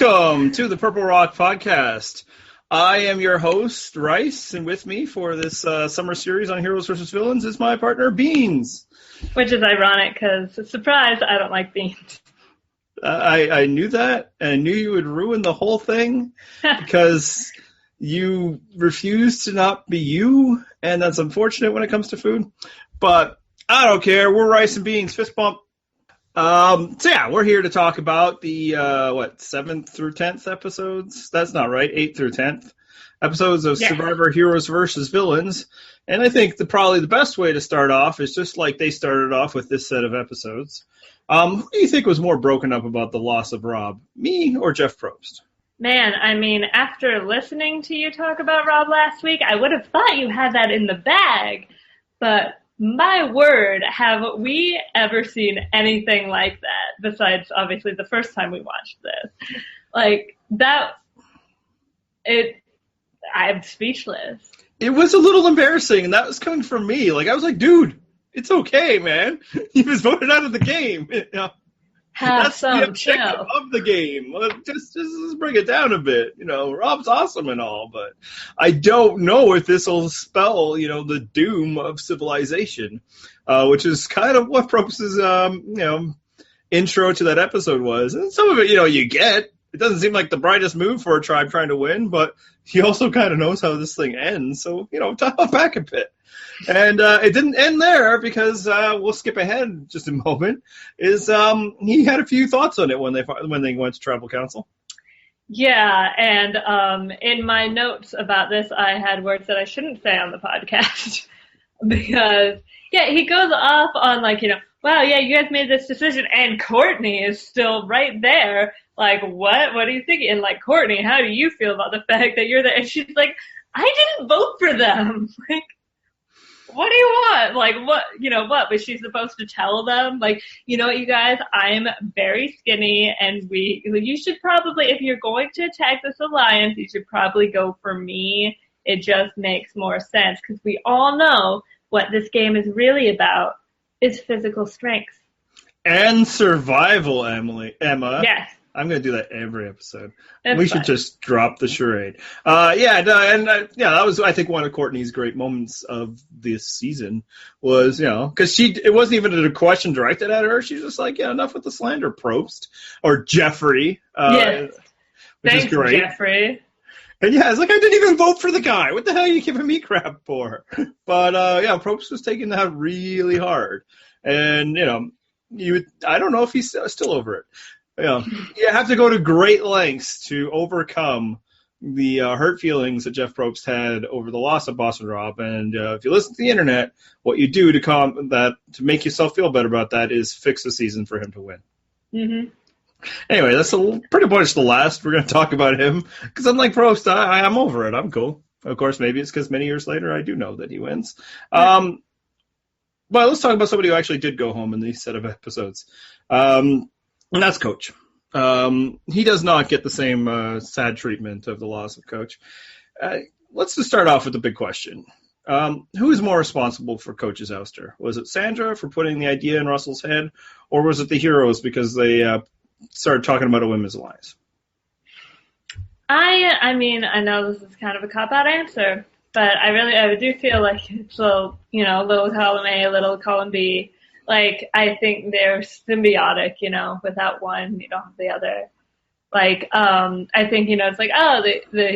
Welcome to the Purple Rock Podcast. I am your host, Rice, and with me for this summer series on Heroes vs. Villains is my partner, Beans. Which is ironic because, surprise, I don't like beans. I knew that, and I knew you would ruin the whole thing because you refuse to not be you, and that's unfortunate when it comes to food. But I don't care. We're Rice and Beans. Fist bump. We're here to talk about the 7th through 10th episodes. That's not right. 8th through 10th episodes of Survivor Heroes vs. Villains. And I think probably the best way to start off is just like they started off with this set of episodes. Who do you think was more broken up about the loss of Rob, me or Jeff Probst? Man, I mean, after listening to you talk about Rob last week, I would have thought you had that in the bag. But my word, have we ever seen anything like that besides, obviously, the first time we watched this? Like, I'm speechless. It was a little embarrassing, and that was coming from me. Like, I was like, dude, it's okay, man. He was voted out of the game. You know, that's the objective of the game. Just bring it down a bit. You know, Rob's awesome and all, but I don't know if this will spell, the doom of civilization, which is kind of what Probst's, intro to that episode was. And some of it, you get. It doesn't seem like the brightest move for a tribe trying to win, but he also kind of knows how this thing ends. So, dial back a bit. And it didn't end there because we'll skip ahead just a moment. He had a few thoughts on it when they went to Tribal Council. Yeah, and in my notes about this, I had words that I shouldn't say on the podcast because, he goes off on wow, you guys made this decision, and Courtney is still right there. Like, what? What are you thinking? And Courtney, how do you feel about the fact that you're there? And she's like, I didn't vote for them. Like, what do you want? Like, what? Was she supposed to tell them? You know what, you guys? I'm very skinny, and you should probably, if you're going to attack this alliance, you should probably go for me. It just makes more sense, because we all know what this game is really about is physical strength. And survival, Emma. Yes. I'm going to do that every episode. We should just drop the charade. That was, I think, one of Courtney's great moments of this season was, because it wasn't even a question directed at her. She's just like, enough with the slander, Probst. Or Jeffrey. Yes. Which Thanks, is great. Jeffrey. And it's like, I didn't even vote for the guy. What the hell are you giving me crap for? But, Probst was taking that really hard. And, I don't know if he's still over it. You have to go to great lengths to overcome the hurt feelings that Jeff Probst had over the loss of Boston Rob. And if you listen to the internet, what you do to make yourself feel better about that is fix the season for him to win. Mm-hmm. Anyway, that's pretty much the last we're going to talk about him. Because unlike Probst, I'm over it. I'm cool. Of course, maybe it's because many years later I do know that he wins. But let's talk about somebody who actually did go home in these set of episodes. And that's Coach. He does not get the same sad treatment of the loss of Coach. Let's just start off with the big question. Who is more responsible for Coach's ouster? Was it Sandra for putting the idea in Russell's head, or was it the Heroes because they started talking about a women's alliance? I mean, I know this is kind of a cop-out answer, but I do feel like it's a little column A, a little column B. I think they're symbiotic, without one, you don't have the other. I think, it's like, oh,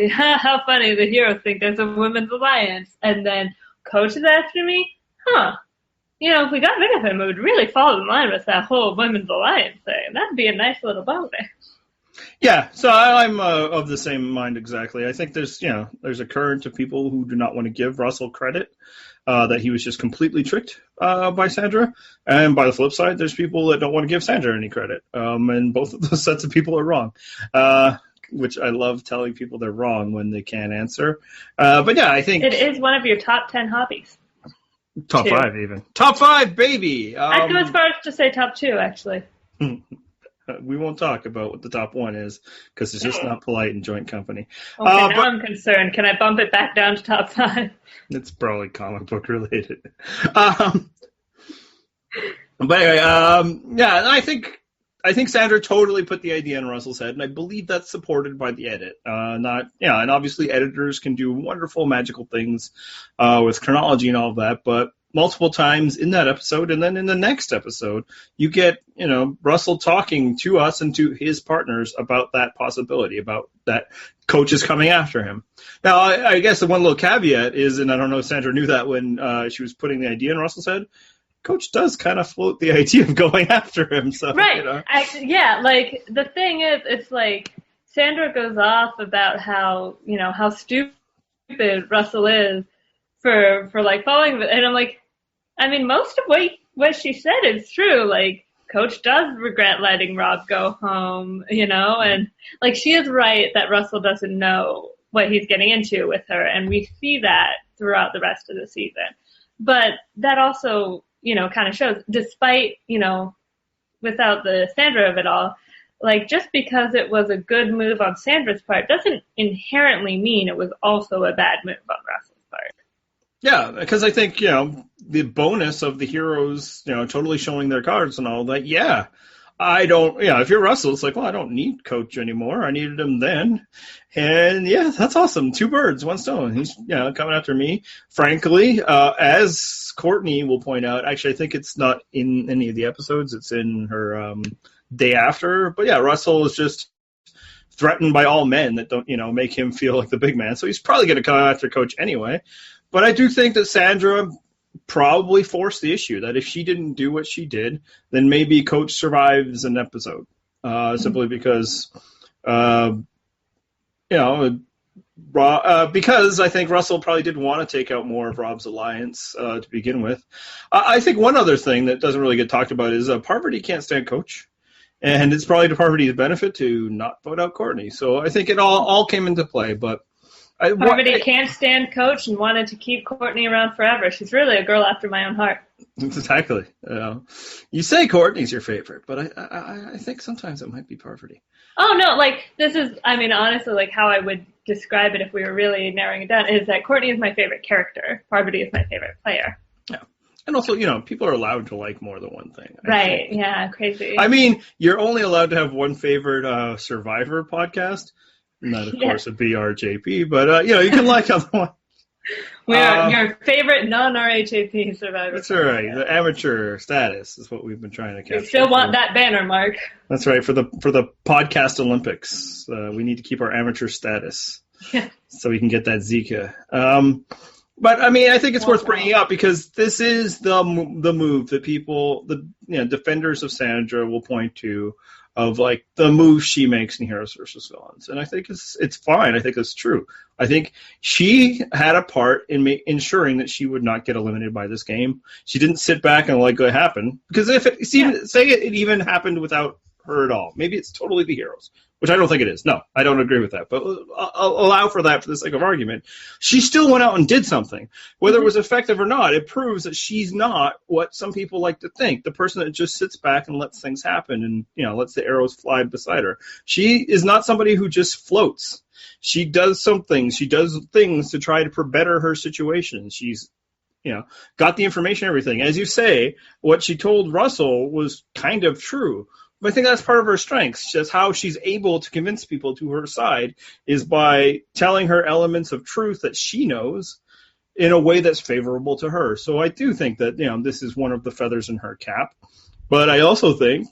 how funny, the Heroes think there's a women's alliance. And then Coach is asking me, if we got rid of him, it would really fall in line with that whole women's alliance thing. That'd be a nice little bonus. Yeah, so I'm of the same mind exactly. I think there's a current of people who do not want to give Russell credit, that he was just completely tricked by Sandra. And by the flip side, there's people that don't want to give Sandra any credit. And both of those sets of people are wrong, which I love telling people they're wrong when they can't answer. But yeah, I think it is one of your top 10 hobbies. Top 5 even. Top 5, baby! I'd go as far as to say top 2, actually. We won't talk about what the top 1 is because it's just not polite in joint company. Okay, now I'm concerned. Can I bump it back down to top 5? It's probably comic book related. But anyway, I think I think Sandra totally put the idea in Russell's head, and I believe that's supported by the edit. And obviously editors can do wonderful, magical things with chronology and all of that, but multiple times in that episode, and then in the next episode, you get, Russell talking to us and to his partners about that possibility, about that Coach is coming after him. Now, I guess the one little caveat is, and I don't know if Sandra knew that when she was putting the idea in Russell's head, Coach does kind of float the idea of going after him. So, right. Like, the thing is, it's like Sandra goes off about how stupid Russell is for like following, and I'm like, I mean, most of what she said is true. Like, Coach does regret letting Rob go home, and like, she is right that Russell doesn't know what he's getting into with her, and we see that throughout the rest of the season. But that also, kind of shows, despite, without the Sandra of it all, like, just because it was a good move on Sandra's part doesn't inherently mean it was also a bad move on Russell's part. Yeah, because I think, the bonus of the heroes, totally showing their cards and all that, yeah. I don't, if you're Russell, it's like, well, I don't need Coach anymore. I needed him then. And yeah, that's awesome. 2 birds, 1 stone. He's, coming after me. Frankly, as Courtney will point out, actually, I think it's not in any of the episodes. It's in her day after. But yeah, Russell is just threatened by all men that don't, make him feel like the big man. So he's probably going to come after Coach anyway. But I do think that Sandra probably forced the issue, that if she didn't do what she did, then maybe Coach survives an episode, simply because, because I think Russell probably did want to take out more of Rob's alliance to begin with. I think one other thing that doesn't really get talked about is Parvati can't stand Coach. And it's probably to Parvati's benefit to not vote out Courtney. So I think it all came into play, but Parvati can't stand Coach and wanted to keep Courtney around forever. She's really a girl after my own heart. Exactly. You say Courtney's your favorite, but I think sometimes it might be Parvati. Oh, no, like, this is, I mean, honestly, like, how I would describe it if we were really narrowing it down is that Courtney is my favorite character. Parvati is my favorite player. Yeah. And also, people are allowed to like more than one thing. Right, yeah, crazy. I mean, you're only allowed to have one favorite Survivor podcast. And that, of course, would be RJP, but, you can like other one. We are your favorite non-RHAP Survivor. That's right. The amateur status is what we've been trying to capture. We still want that banner, Mark. That's right. For the podcast Olympics, we need to keep our amateur status so we can get that Zika. But I mean, I think it's worth bringing up because this is the move that people, defenders of Sandra will point to, of like the move she makes in Heroes versus Villains, and I think it's fine. I think it's true. I think she had a part in ensuring that she would not get eliminated by this game. She didn't sit back and let it happen, because if it even happened without her at all, maybe it's totally the heroes, which I don't think it is. No, I don't agree with that, but I'll allow for that for the sake of argument. She still went out and did something. Whether it was effective or not, it proves that she's not what some people like to think, the person that just sits back and lets things happen and, lets the arrows fly beside her. She is not somebody who just floats. She does something. She does things to try to better her situation. She's, got the information, everything. As you say, what she told Russell was kind of true. But I think that's part of her strengths. Just how she's able to convince people to her side is by telling her elements of truth that she knows in a way that's favorable to her. So I do think that, this is one of the feathers in her cap. But I also think,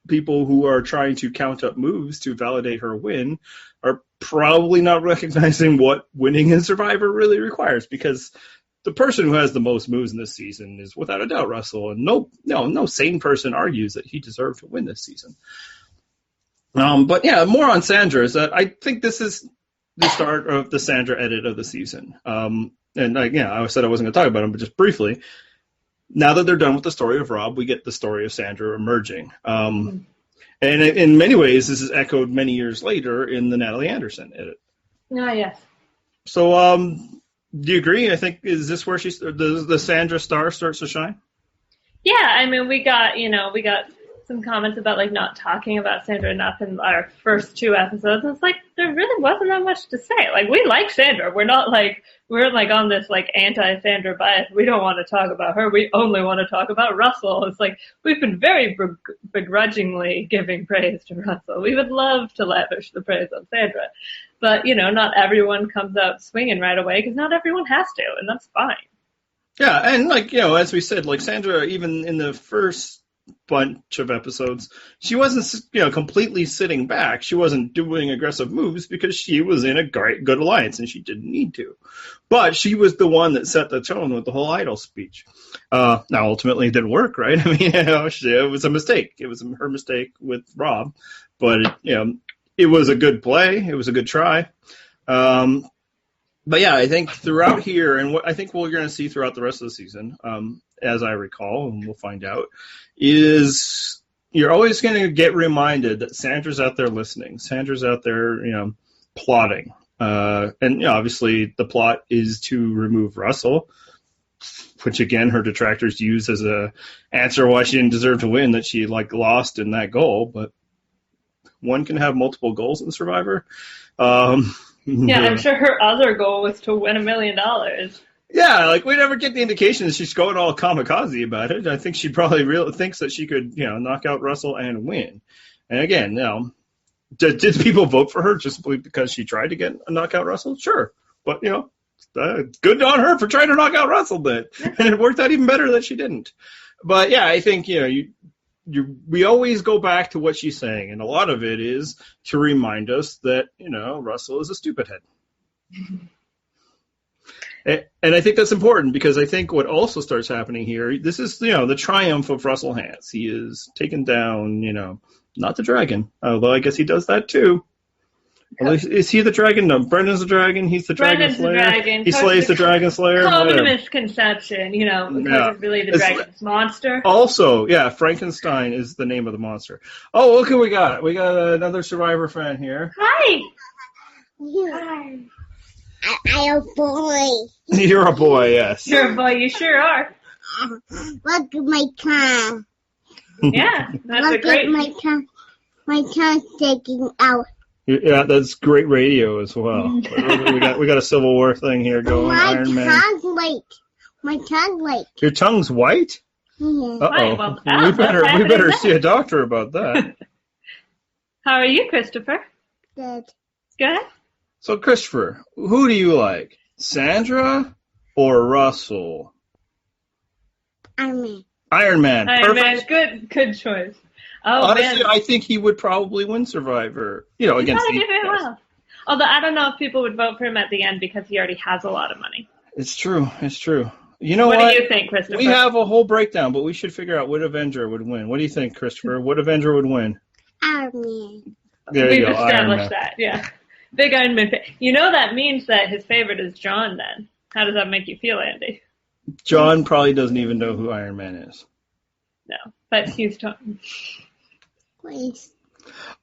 people who are trying to count up moves to validate her win are probably not recognizing what winning in Survivor really requires, because the person who has the most moves in this season is without a doubt Russell, and no sane person argues that he deserved to win this season. But yeah, more on Sandra is that I think this is the start of the Sandra edit of the season. And I said I wasn't going to talk about him, but just briefly, now that they're done with the story of Rob, we get the story of Sandra emerging. And in many ways, this is echoed many years later in the Natalie Anderson edit. Oh, yes. So, do you agree? I think, is this where the Sandra star starts to shine? Yeah, I mean, we got some comments about, like, not talking about Sandra enough in our first 2 episodes. It's like, there really wasn't that much to say. Like, we like Sandra. We're not, like, we're like on this like anti-Sandra bias. We don't want to talk about her. We only want to talk about Russell. It's like we've been very begrudgingly giving praise to Russell. We would love to lavish the praise on Sandra, but not everyone comes out swinging right away because not everyone has to, and that's fine. Yeah, and like, as we said, like Sandra, even in the first bunch of episodes, she wasn't, completely sitting back. She wasn't doing aggressive moves because she was in a good alliance and she didn't need to. But she was the one that set the tone with the whole idol speech. Now, ultimately, it didn't work, right? I mean, it was a mistake. It was her mistake with Rob. But, it was a good play. It was a good try. But yeah, I think throughout here, and what I think we're going to see throughout the rest of the season, as I recall, and we'll find out, is you're always going to get reminded that Sandra's out there listening. Sandra's out there, plotting. And obviously the plot is to remove Russell, which again her detractors use as a answer why she didn't deserve to win, that she lost in that goal. But one can have multiple goals in Survivor. Yeah, I'm sure her other goal was to win $1 million. Yeah, we never get the indication that she's going all kamikaze about it. I think she probably really thinks that she could, knock out Russell and win. And again, did people vote for her just because she tried to knock out Russell? Sure. But, good on her for trying to knock out Russell then. And it worked out even better that she didn't. But, yeah, I think, we always go back to what she's saying, and a lot of it is to remind us that, Russell is a stupid head. And I think that's important because I think what also starts happening here, this is, the triumph of Russell Hantz. He is taken down, not the dragon, although I guess he does that too. Is he the dragon? No, Brendan's the dragon. He's the dragon slayer. The dragon. He slays the dragon slayer. Common misconception, because it's really the dragon's monster. Also, yeah, Frankenstein is the name of the monster. Oh, look who we got. We got another Survivor fan here. Hi. Hi. I'm a boy. You're a boy, yes. You're a boy. You sure are. Look at my tongue. Yeah, that's Look a great. At my tongue. My tongue's sticking out. Yeah, that's great radio as well. we got a Civil War thing here going. My Iron Man. tongue's white. My tongue's white. Your tongue's white? Yeah. Uh-oh. Well, we better see a doctor about that. How are you, Christopher? Good. Good. So, Christopher, who do you like? Sandra or Russell? Iron Man. Iron Man. Iron Perfect. Man. Good choice. Oh, honestly, man. I think he would probably win Survivor. Against the well. Although I don't know if people would vote for him at the end because he already has a lot of money. It's true. You know what? What do you think, Christopher? We have a whole breakdown, but we should figure out what Avenger would win. What do you think, Christopher? What Avenger would win? Iron Man. There you We've go. established that, yeah. Big Iron Man. That means that his favorite is John then. How does that make you feel, Andy? John probably doesn't even know who Iron Man is. No, but he's talking. Please.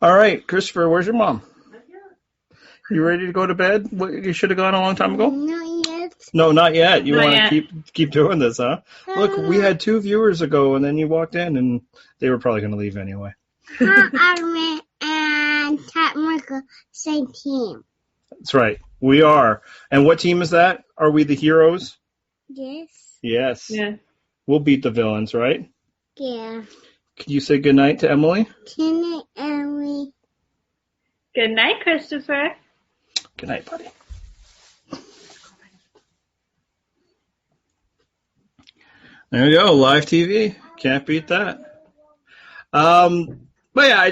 All right, Christopher, where's your mom? You ready to go to bed? You should have gone a long time ago? Not yet. No, not yet. You Not want to yet. keep doing this, huh? Look, we had 2 viewers ago, and then you walked in, and they were probably going to leave anyway. Iron Man and Captain America, same team. That's right. We are. And what team is that? Are we the heroes? Yes. Yes. Yeah. We'll beat the villains, right? Yeah. Can you say goodnight to Emily? Can Emily? Good night, Christopher. Good night, buddy. There you go, live TV. Can't beat that. But yeah, I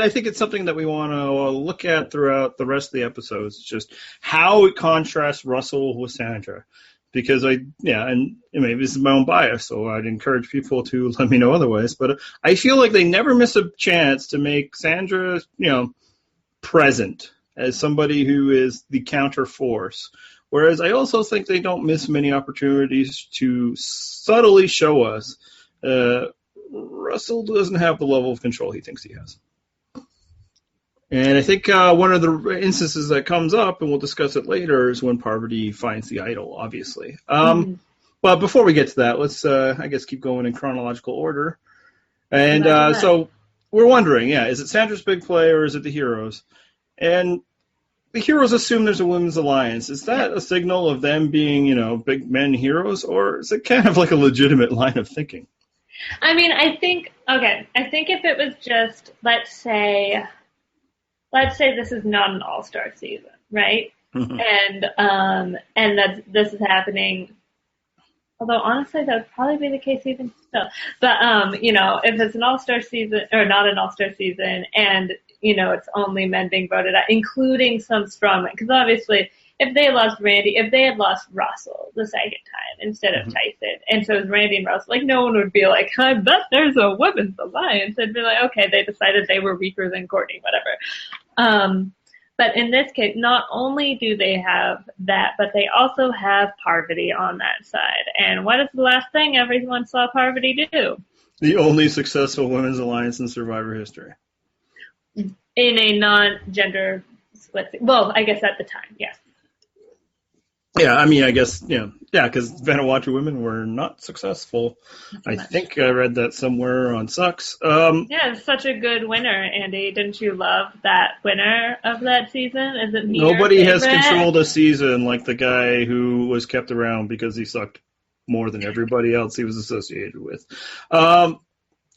think it's something that we want to look at throughout the rest of the episodes. Just how it contrasts Russell with Sandra. Because and maybe this is my own bias, so I'd encourage people to let me know otherwise. But I feel like they never miss a chance to make Sandra, present as somebody who is the counter force. Whereas I also think they don't miss many opportunities to subtly show us Russell doesn't have the level of control he thinks he has. And I think one of the instances that comes up, and we'll discuss it later, is when Parvati finds the idol, obviously. But before we get to that, let's, I guess, keep going in chronological order. And so we're wondering, is it Sandra's big play or is it the heroes? And the heroes assume there's a women's alliance. Is that a signal of them being, big men heroes, or is it kind of like a legitimate line of thinking? I mean, I think if it was just, let's say this is not an all-star season, right? Mm-hmm. And this is happening, although honestly that would probably be the case even still. But, if it's an all-star season, or not an all-star season, and, it's only men being voted out, including some strongmen, because obviously if they had lost Russell the second time instead of Tyson, and so it was Randy and Russell, like, no one would be like, I bet there's a women's alliance. They'd be like, okay, they decided they were weaker than Courtney, whatever. But in this case, not only do they have that, but they also have Parvati on that side. And what is the last thing everyone saw Parvati do? The only successful women's alliance in Survivor history. In a non-gender split. Well, I guess at the time, yes. Yeah, I mean, I guess, because Vanuatu women were not successful. I think I read that somewhere on Sucks. It's such a good winner, Andy. Didn't you love that winner of that season? Is it Nobody has controlled a season like the guy who was kept around because he sucked more than everybody else he was associated with.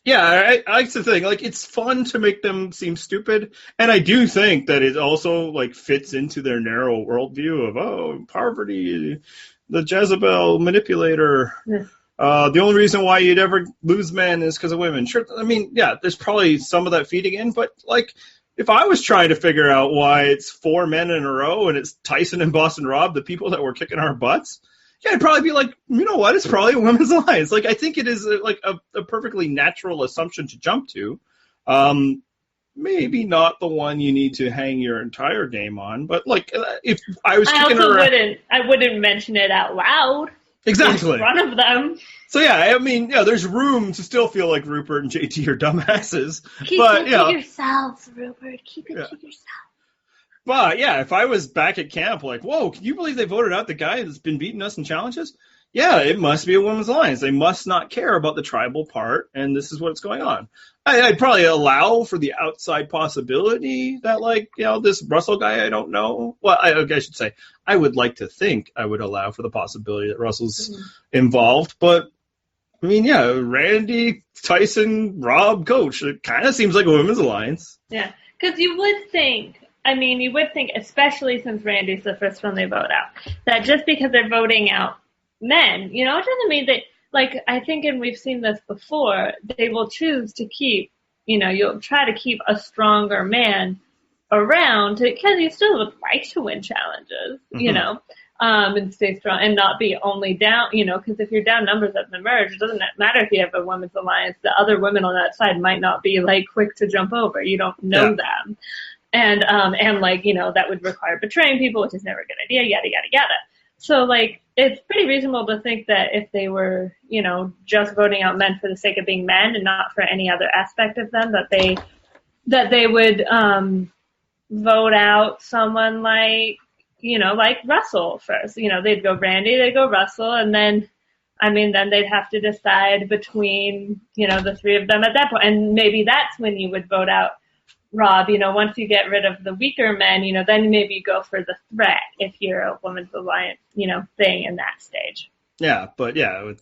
I like the thing. Like, it's fun to make them seem stupid, and I do think that it also fits into their narrow worldview of Parvati, the Jezebel manipulator. Yeah. The only reason why you'd ever lose men is because of women. Sure, I mean, there's probably some of that feeding in, but if I was trying to figure out why it's 4 men in a row and it's Tyson and Boston Rob, the people that were kicking our butts. Yeah, I'd probably be like, you know what? It's probably a women's alliance. I think it is a perfectly natural assumption to jump to. Maybe not the one you need to hang your entire game on, but if I was kicking around, I wouldn't mention it out loud. Exactly. In front of them. So I mean, there's room to still feel like Rupert and JT are dumbasses. Keep it to yourself, Rupert. Keep it to yourself. But, if I was back at camp, whoa, can you believe they voted out the guy that's been beating us in challenges? Yeah, it must be a women's alliance. They must not care about the tribal part, and this is what's going on. I'd probably allow for the outside possibility that, this Russell guy I don't know. Well, I should say, I would like to think I would allow for the possibility that Russell's involved. But, I mean, Randy, Tyson, Rob, Coach, it kind of seems like a women's alliance. Yeah, because you would think, especially since Randy's the first one they vote out, that just because they're voting out men, it doesn't mean that, I think, and we've seen this before, they will choose to keep, you'll try to keep a stronger man around because you still would like to win challenges, and stay strong and not be only down, because if you're down numbers at the merge, it doesn't matter if you have a women's alliance, the other women on that side might not be, quick to jump over. You don't know them. And that would require betraying people, which is never a good idea, yada, yada, yada. So, it's pretty reasonable to think that if they were, just voting out men for the sake of being men and not for any other aspect of them, that they would vote out someone like Russell first. They'd go Randy, they'd go Russell, and then, then they'd have to decide between, the 3 of them at that point. And maybe that's when you would vote out Rob, once you get rid of the weaker men, then maybe you go for the threat if you're a women's alliance, thing in that stage. Yeah, but with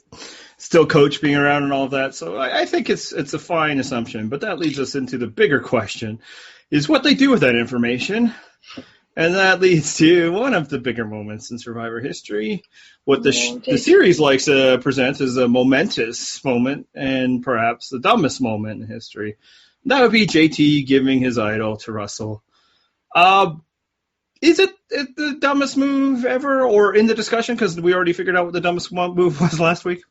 still Coach being around and all of that. So I think it's a fine assumption, but that leads us into the bigger question is what they do with that information. And that leads to one of the bigger moments in Survivor history. What the series likes to present is a momentous moment and perhaps the dumbest moment in history. That would be JT giving his idol to Russell. Is it the dumbest move ever, or in the discussion? Because we already figured out what the dumbest move was last week.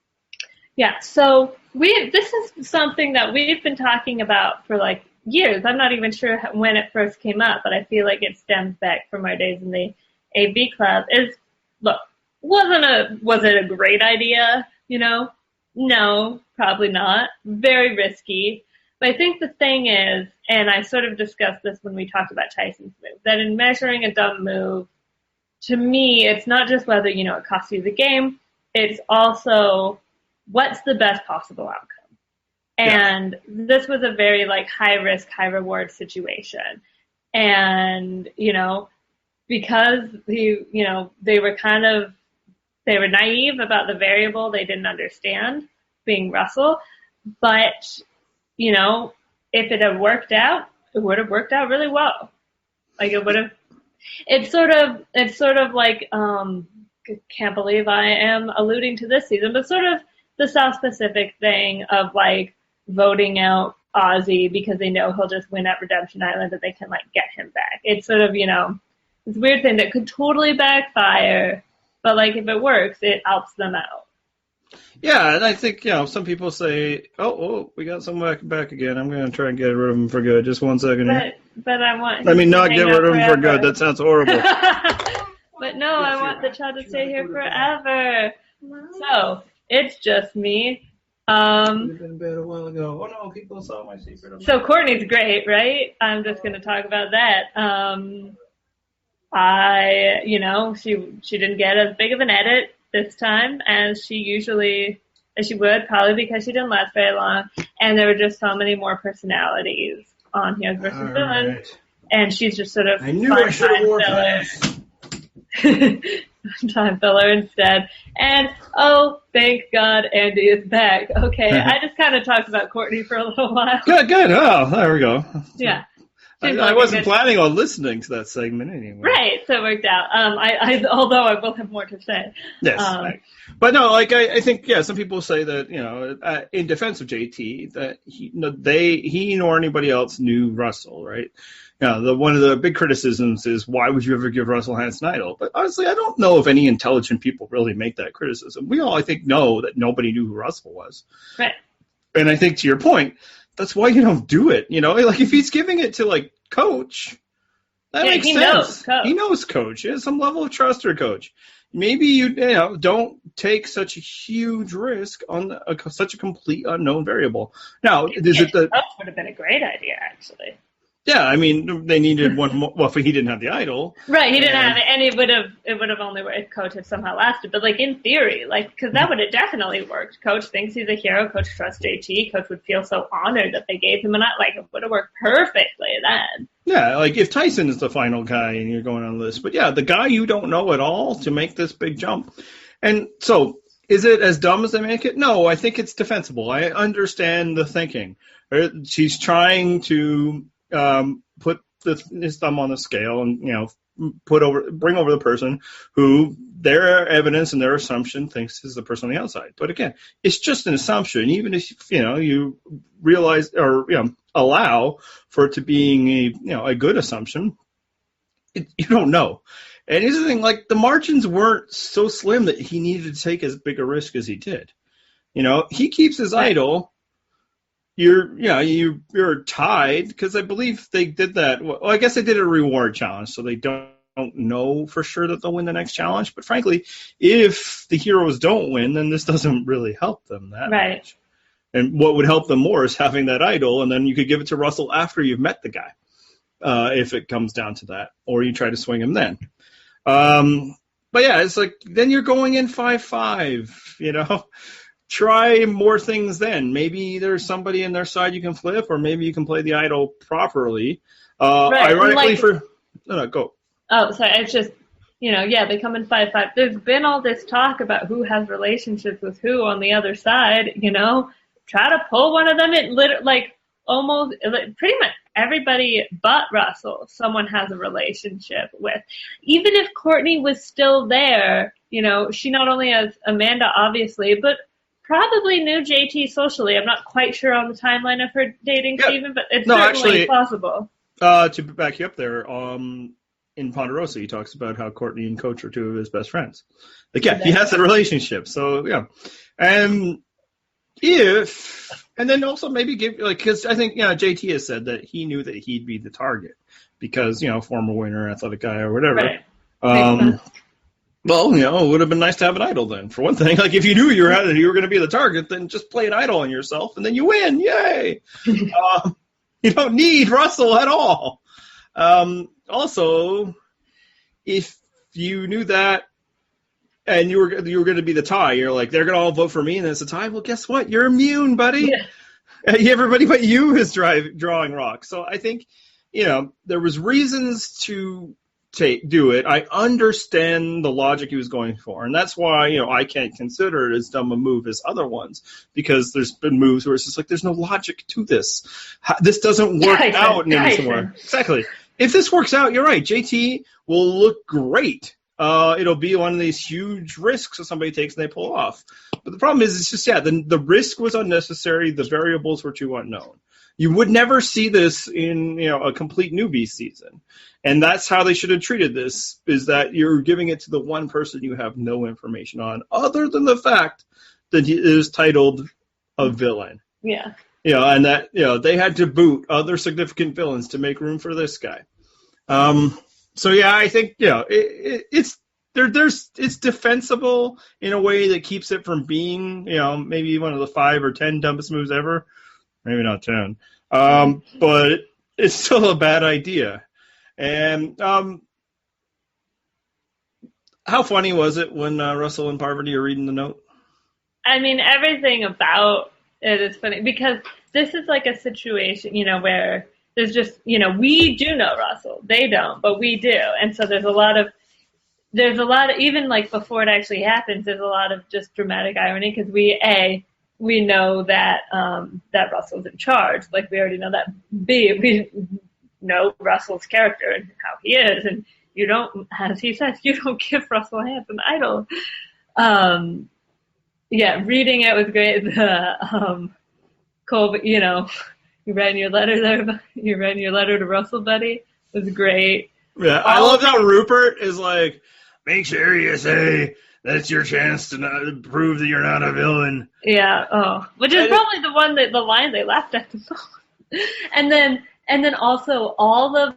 Yeah, so this is something that we've been talking about for years. I'm not even sure when it first came up, but I feel like it stems back from our days in the AV club. Was it a great idea? No, probably not. Very risky. But I think the thing is, and I sort of discussed this when we talked about Tyson's move, that in measuring a dumb move, to me, it's not just whether, it costs you the game, it's also what's the best possible outcome. And this was a very high risk, high reward situation. And, because they were naive about the variable they didn't understand, being Russell. But, if it had worked out, it would have worked out really well. Like it would have. It's sort of like, can't believe I am alluding to this season, but sort of the South Pacific thing of like voting out Ozzy because they know he'll just win at Redemption Island and they can like get him back. It's sort of, this weird thing that could totally backfire, but like if it works, it helps them out. Yeah, and I think, some people say, oh, we got someone back again. I'm going to try and get rid of him for good. Just 1 second here. But I want not get rid of him for good. That sounds horrible. But no, I want the child to stay here forever. So, it's just me. You've been in bed a while ago. Oh no, people saw my secret. So Courtney's great, right? I'm just going to talk about that. She didn't get as big of an edit this time as she would, probably because she didn't last very long, and there were just so many more personalities on Heroes versus Villains, right. And she's just sort of I knew I should have worn pants. Time filler instead. And thank God Andy is back. Okay, I just kind of talked about Courtney for a little while. Good. Oh, there we go. Yeah. I wasn't planning on listening to that segment anyway. Right, so it worked out. Although I will have more to say. Yes, right. But no, I think some people say that in defense of JT that he nor anybody else knew Russell, right? One of the big criticisms is why would you ever give Russell Hansen an idol? But honestly, I don't know if any intelligent people really make that criticism. We all, I think, know that nobody knew who Russell was. Right. And I think to your point, that's why you don't do it. Like if he's giving it to like Coach, that makes sense. He knows Coach. He has some level of trust for Coach. Maybe you don't take such a huge risk on such a complete unknown variable. Now, Coach would have been a great idea, actually. Yeah, I mean, they needed one more. Well, he didn't have the idol. Right, he didn't have it, and it would have only worked if Coach had somehow lasted. But, like, in theory, because that would have definitely worked. Coach thinks he's a hero. Coach trusts JT. Coach would feel so honored that they gave him it would have worked perfectly then. Yeah, like, if Tyson is the final guy and you're going on the list. But, yeah, the guy you don't know at all to make this big jump. And so, is it as dumb as they make it? No, I think it's defensible. I understand the thinking. She's trying to put his thumb on the scale and, bring over the person who their evidence and their assumption thinks is the person on the outside. But again, it's just an assumption. Even if, you realize or, allow for it to being a good assumption, you don't know. And here's the thing, like the margins weren't so slim that he needed to take as big a risk as he did. He keeps his idol. You're tied because I believe they did that. Well, I guess they did a reward challenge, so they don't know for sure that they'll win the next challenge. But frankly, if the heroes don't win, then this doesn't really help them that much. And what would help them more is having that idol, and then you could give it to Russell after you've met the guy, if it comes down to that, or you try to swing him then. But yeah, it's like then you're going in 5-5, Try more things then. Maybe there's somebody in their side you can flip, or maybe you can play the idol properly. Ironically, go. Oh, sorry. It's just, they come in 5-5. There's been all this talk about who has relationships with who on the other side. Try to pull one of them. Almost pretty much everybody but Russell, someone has a relationship with. Even if Courtney was still there, she not only has Amanda, obviously, but probably knew JT socially. I'm not quite sure on the timeline of her dating Steven, but it's certainly possible. To back you up there, in Ponderosa, he talks about how Courtney and Coach are two of his best friends. He has a relationship. So, yeah. And then also maybe because I think, JT has said that he knew that he'd be the target because, former winner, athletic guy or whatever. Right. Well, it would have been nice to have an idol then. For one thing, if you knew you were going to be the target, then just play an idol on yourself, and then you win. Yay! You don't need Russell at all. Also, if you knew that and you were going to be the tie, you're like, they're going to all vote for me, and then it's a tie. Well, guess what? You're immune, buddy. Yeah. Everybody but you is drawing rocks. So I think, there was reasons to do it. I understand the logic he was going for, and that's why I can't consider it as dumb a move as other ones, because there's been moves where it's just like there's no logic to this. This doesn't work out in any somewhere. Exactly. If this works out, you're right. JT will look great. It'll be one of these huge risks that somebody takes and they pull off. But the problem is, it's just the risk was unnecessary. The variables were too unknown. You would never see this in a complete newbie season. And that's how they should have treated this, is that you're giving it to the one person you have no information on, other than the fact that he is titled a villain. Yeah. And that, they had to boot other significant villains to make room for this guy. So yeah, I think, it's defensible in a way that keeps it from being, maybe one of the 5 or 10 dumbest moves ever. Maybe not 10. But it's still a bad idea. And how funny was it when Russell and Parvati are reading the note? I mean, everything about it is funny, because this is like a situation, where there's just, we do know Russell. They don't, but we do. And so there's a lot of, even like before it actually happens, there's a lot of just dramatic irony, because we know that that Russell's in charge. Like, we already know that. B, we know Russell's character and how he is, and you don't, as he says, you don't give Russell a handsome idol. Reading it was great. The Colby, you ran your letter there. You ran your letter to Russell, buddy. It was great. Yeah, I love how Rupert is like, make sure you say that's your chance to prove that you're not a villain. Yeah. Which is probably the line they laughed at the most. And then also all of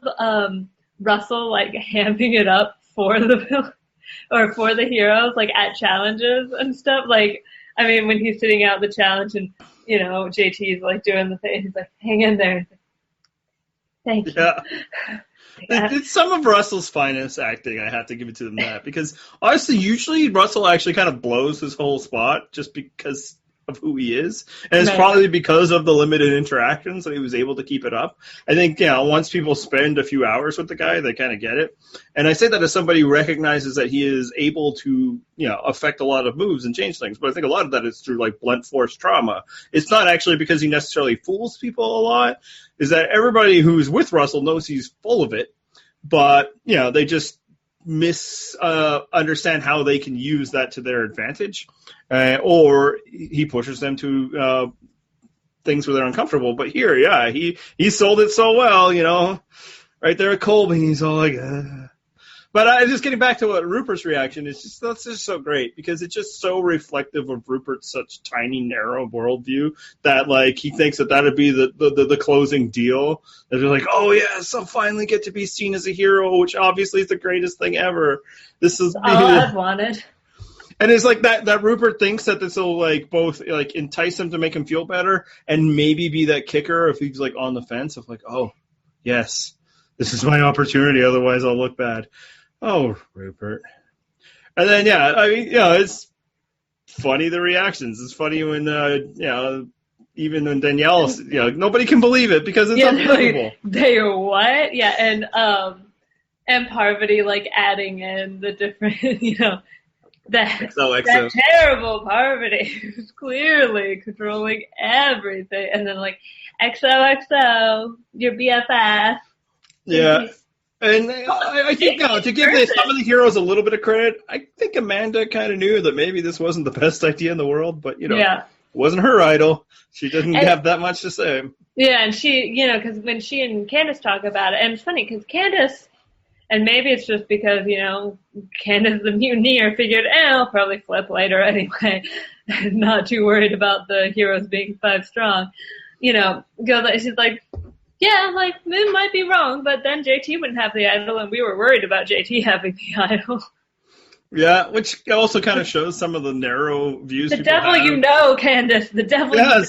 Russell like hamming it up for the villain, or for the heroes, like at challenges and stuff. Like, I mean, when he's sitting out the challenge and JT's like doing the thing, he's like, hang in there. Thank you. Yeah. It's some of Russell's finest acting. I have to give it to them that, because honestly, usually Russell actually kind of blows his whole spot just because of who he is, and it's probably because of the limited interactions that he was able to keep it up. I think once people spend a few hours with the guy, they kind of get it. And I say that as somebody who recognizes that he is able to affect a lot of moves and change things, but I think a lot of that is through like blunt force trauma. It's not actually because he necessarily fools people a lot. Is that everybody who's with Russell knows he's full of it, but they just understand how they can use that to their advantage, or he pushes them to things where they're uncomfortable. But here, he sold it so well, right there at Colby, he's all like, But just getting back to what Rupert's reaction is, that's just so great, because it's just so reflective of Rupert's such tiny, narrow worldview that like he thinks that would be the closing deal. That they're like, oh yes, I'll finally get to be seen as a hero, which obviously is the greatest thing ever. This is all I've wanted. And it's like that Rupert thinks that this will like both like entice him to make him feel better, and maybe be that kicker if he's like on the fence of like, oh yes, this is my opportunity, otherwise I'll look bad. Oh, Rupert. And then it's funny, the reactions. It's funny when even when Danielle, nobody can believe it because it's unbelievable. They are what? Yeah, and Parvati like adding in the different that terrible Parvati who's clearly controlling everything, and then like XOXO, your BFF. Yeah. And I think to give some of the heroes a little bit of credit, I think Amanda kind of knew that maybe this wasn't the best idea in the world, but it wasn't her idol. She didn't have that much to say. Yeah, and she, because when she and Candace talk about it, and it's funny because Candace, and maybe it's just because, Candace the mutineer figured, I'll probably flip later anyway, not too worried about the heroes being 5 strong. She's like, yeah, like, Moon might be wrong, but then JT wouldn't have the idol, and we were worried about JT having the idol. Yeah, which also kind of shows some of the narrow views. The devil have. Candace. The devil you know.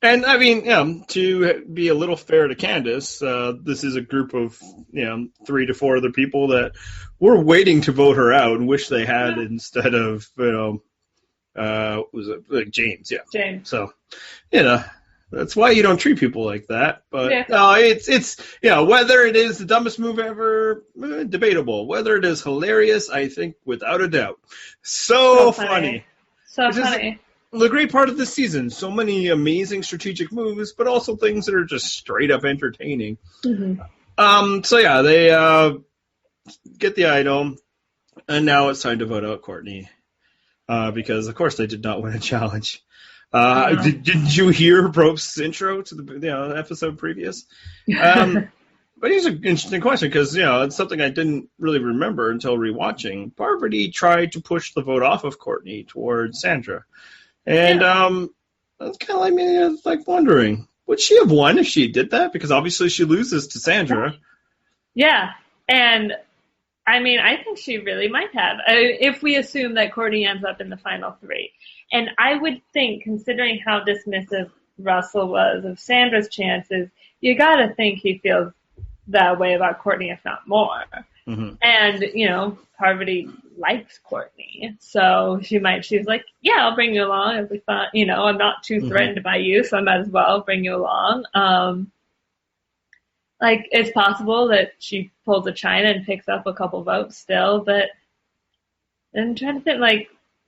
And, I mean, to be a little fair to Candace, this is a group of, 3 to 4 other people that were waiting to vote her out and wish they had instead of, was it like James? Yeah. James. So, That's why you don't treat people like that. But Yeah. no, it's whether it is the dumbest move ever, debatable. Whether it is hilarious, I think without a doubt. So funny. So Which is- funny. The great part of this season, so many amazing strategic moves, but also things that are just straight up entertaining. Mm-hmm. So yeah, they get the item, and now it's time to vote out Courtney, because of course they did not win a challenge. Yeah. Didn't you hear Prope's intro to the episode previous? But here's an interesting question, because it's something I didn't really remember until rewatching. Parvati tried to push the vote off of Courtney towards Sandra, and that's kind of like me, like wondering, would she have won if she did that? Because obviously she loses to Sandra. Yeah, and I mean, I think she really might have, if we assume that Courtney ends up in the final 3. And I would think, considering how dismissive Russell was of Sandra's chances, you gotta think he feels that way about Courtney, if not more. Mm-hmm. And, Parvati likes Courtney, so she's like, yeah, I'll bring you along. It'll be fun. I'm not too threatened by you, so I might as well bring you along. It's possible that she pulls a China and picks up a couple votes still, but I'm trying to think,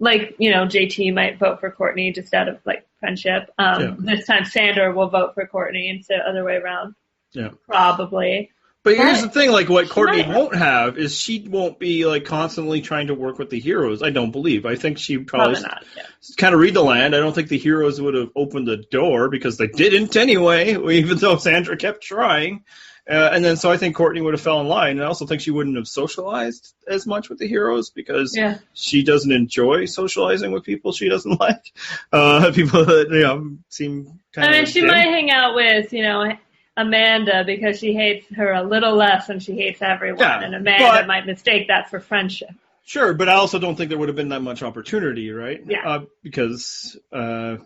JT might vote for Courtney just out of, friendship. This time Sandra will vote for Courtney instead of the other way around. Yeah. Probably. But here's the thing, what Courtney might. won't have is she won't be, constantly trying to work with the heroes, I don't believe. I think she probably not. Yeah. kind of read the land. I don't think the heroes would have opened the door, because they didn't anyway, even though Sandra kept trying. And then so I think Courtney would have fell in line. And I also think she wouldn't have socialized as much with the heroes, because she doesn't enjoy socializing with people she doesn't like. People that, seem kind of... I mean, she might hang out with, Amanda, because she hates her a little less than she hates everyone. Yeah, and Amanda might mistake that for friendship. Sure, but I also don't think there would have been that much opportunity, right? Yeah. Because... I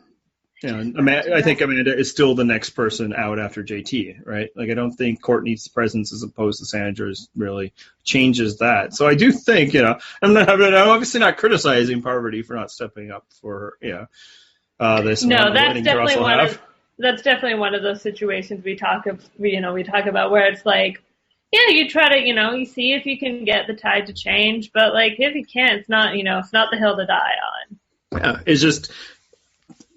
think Amanda is still the next person out after JT, right? I don't think Courtney's presence as opposed to Sandra's really changes that. So I do think, I'm obviously not criticizing Parvati for not stepping up for this. No, that's definitely one of those situations we talk about where it's like, yeah, you try to, you see if you can get the tide to change, but if you can't, it's not the hill to die on. Yeah, it's just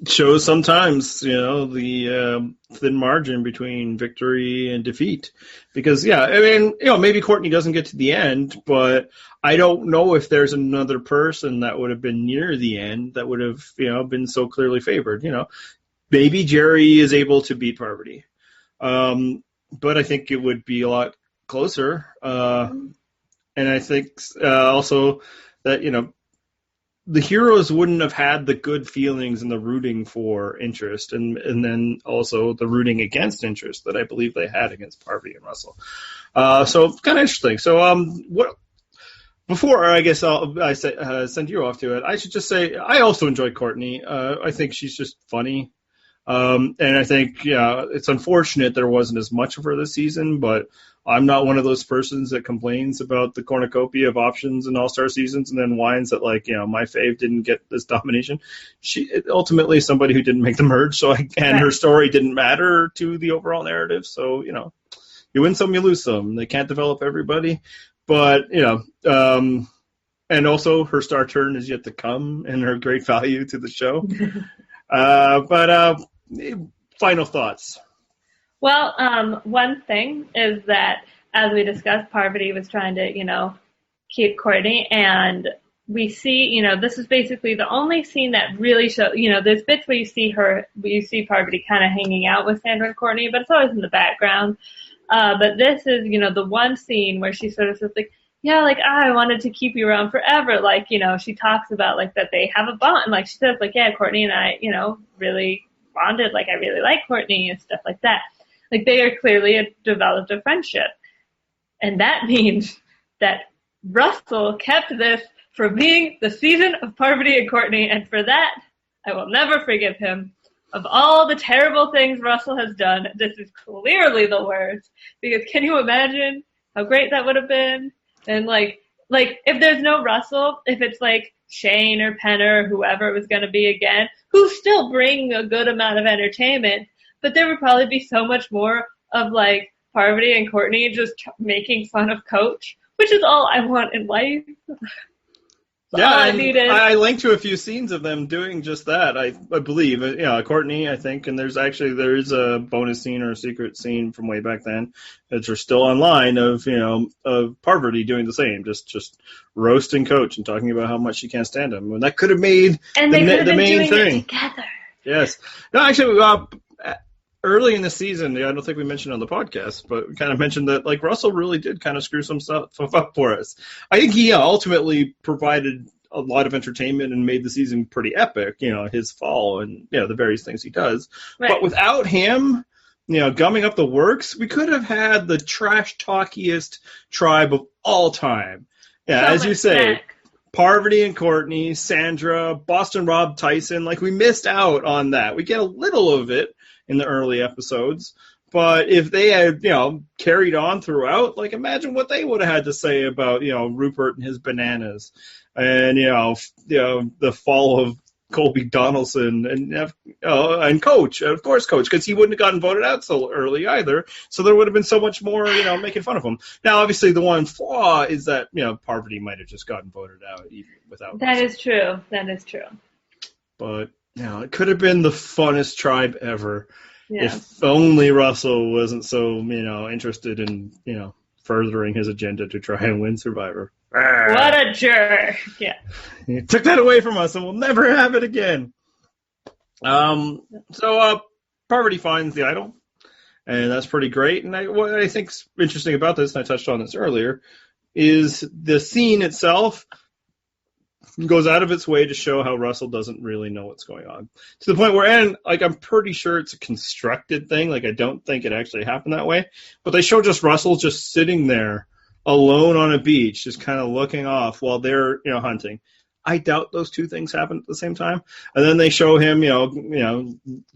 shows sometimes, the thin margin between victory and defeat. Because, maybe Courtney doesn't get to the end, but I don't know if there's another person that would have been near the end that would have, been so clearly favored. Maybe Jerry is able to beat Parvati. But I think it would be a lot closer. And I think also that, the heroes wouldn't have had the good feelings and the rooting for interest, and then also the rooting against interest that I believe they had against Parvati and Russell. So kind of interesting. So before I guess I send you off to it, I should just say I also enjoyed Courtney. I think she's just funny. And I think, it's unfortunate there wasn't as much of her this season, but I'm not one of those persons that complains about the cornucopia of options in All-Star seasons and then whines that, my fave didn't get this domination. She ultimately is somebody who didn't make the merge, her story didn't matter to the overall narrative. So, you win some, you lose some. They can't develop everybody. But, and also her star turn is yet to come and her great value to the show. But final thoughts. Well, one thing is that, as we discussed, Parvati was trying to, keep Courtney, and we see, this is basically the only scene that really shows, there's bits where you see Parvati kind of hanging out with Sandra and Courtney, but it's always in the background. But this is, the one scene where she sort of says, I wanted to keep you around forever. She talks about, that they have a bond. She says, Courtney and I, really bonded. I really like Courtney and stuff like that. They are clearly developed a friendship. And that means that Russell kept this from being the season of Parvati and Courtney. And for that, I will never forgive him. Of all the terrible things Russell has done, this is clearly the worst. Because can you imagine how great that would have been? And if there's no Russell, if it's Shane or Penner or whoever it was going to be again, who still bring a good amount of entertainment, but there would probably be so much more of like Parvati and Courtney just making fun of Coach, which is all I want in life. Yeah, all I and needed. I linked to a few scenes of them doing just that. I believe, Courtney, I think, and there is a bonus scene or a secret scene from way back then that are still online of Parvati doing the same, just roasting Coach and talking about how much she can't stand him, and that could have made And they could have the been main doing thing. it together. Yes, no, actually, early in the season, I don't think we mentioned on the podcast, but we kind of mentioned that like Russell really did kind of screw some stuff up for us. I think he gumming provided a lot of entertainment and made the season pretty epic, his fall and the various things he does. Right. But without him, gumming up the works, we could have had the trash talkiest tribe of all time. Yeah, So as you much say. smack. Parvati and Courtney, Sandra, Boston Rob Tyson, like we missed out on that. We get a little of it in the early episodes, but if they had, carried on throughout, like imagine what they would have had to say about, Rupert and his bananas and, the fall of Colby Donaldson and Coach, of course, Coach, because he wouldn't have gotten voted out so early either. So there would have been so much more, making fun of him. Now, obviously, the one flaw is that, Parvati might have just gotten voted out even without. That is true. That is true. But, it could have been the funnest tribe ever Yeah. if only Russell wasn't so, interested in, furthering his agenda to try and win Survivor. What a jerk. Yeah. He took that away from us, and we'll never have it again. So Parvati finds the idol, and that's pretty great. And what I think's interesting about this, and I touched on this earlier, is the scene itself goes out of its way to show how Russell doesn't really know what's going on. To the point where, I'm pretty sure it's a constructed thing. Like, I don't think it actually happened that way. But they show just Russell just sitting there alone on a beach, just kind of looking off while they're, hunting. I doubt those two things happen at the same time. And then they show him,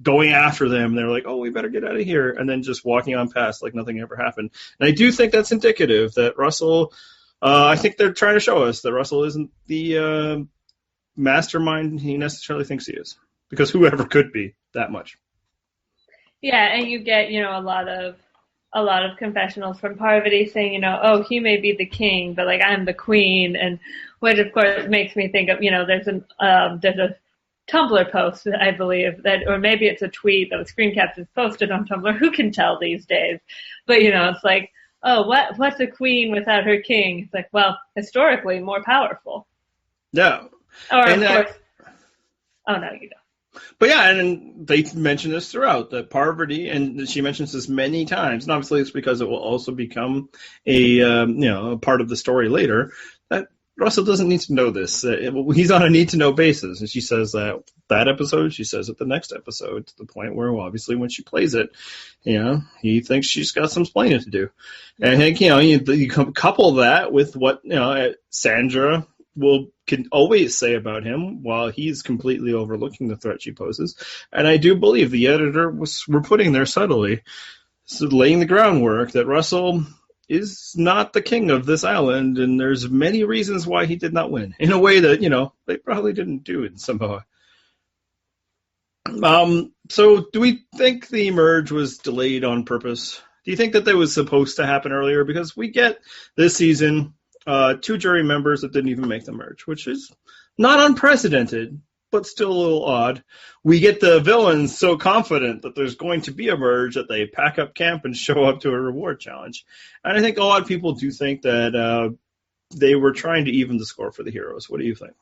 going after them. They're like, oh, we better get out of here. And then just walking on past like nothing ever happened. And I do think that's indicative that Russell, I think they're trying to show us that Russell isn't the mastermind he necessarily thinks he is. Because whoever could be that much. Yeah, and you get, a lot of confessionals from Parvati saying, oh, he may be the king, but like I'm the queen, and which of course makes me think of, there's a Tumblr post, I believe, that, or maybe it's a tweet that was screen captured posted on Tumblr. Who can tell these days? But it's like, oh, what's a queen without her king? It's like, well, historically more powerful. Yeah. Or And of course. Oh no, you don't. But yeah, and they mention this throughout, that Parvati, and she mentions this many times, and obviously it's because it will also become a part of the story later, that Russell doesn't need to know this. He's on a need-to-know basis, and she says that episode, she says it the next episode, to the point where, obviously, when she plays it, he thinks she's got some explaining to do. And I think, you couple that with what, Sandra can always say about him while he's completely overlooking the threat she poses. And I do believe the editor were putting there subtly, laying the groundwork that Russell is not the king of this island, and there's many reasons why he did not win, in a way that, they probably didn't do in Samoa. So do we think the merge was delayed on purpose? Do you think that was supposed to happen earlier? Because we get this season 2 jury members that didn't even make the merge, which is not unprecedented, but still a little odd. We get the villains so confident that there's going to be a merge that they pack up camp and show up to a reward challenge. And I think a lot of people do think that they were trying to even the score for the heroes. What do you think?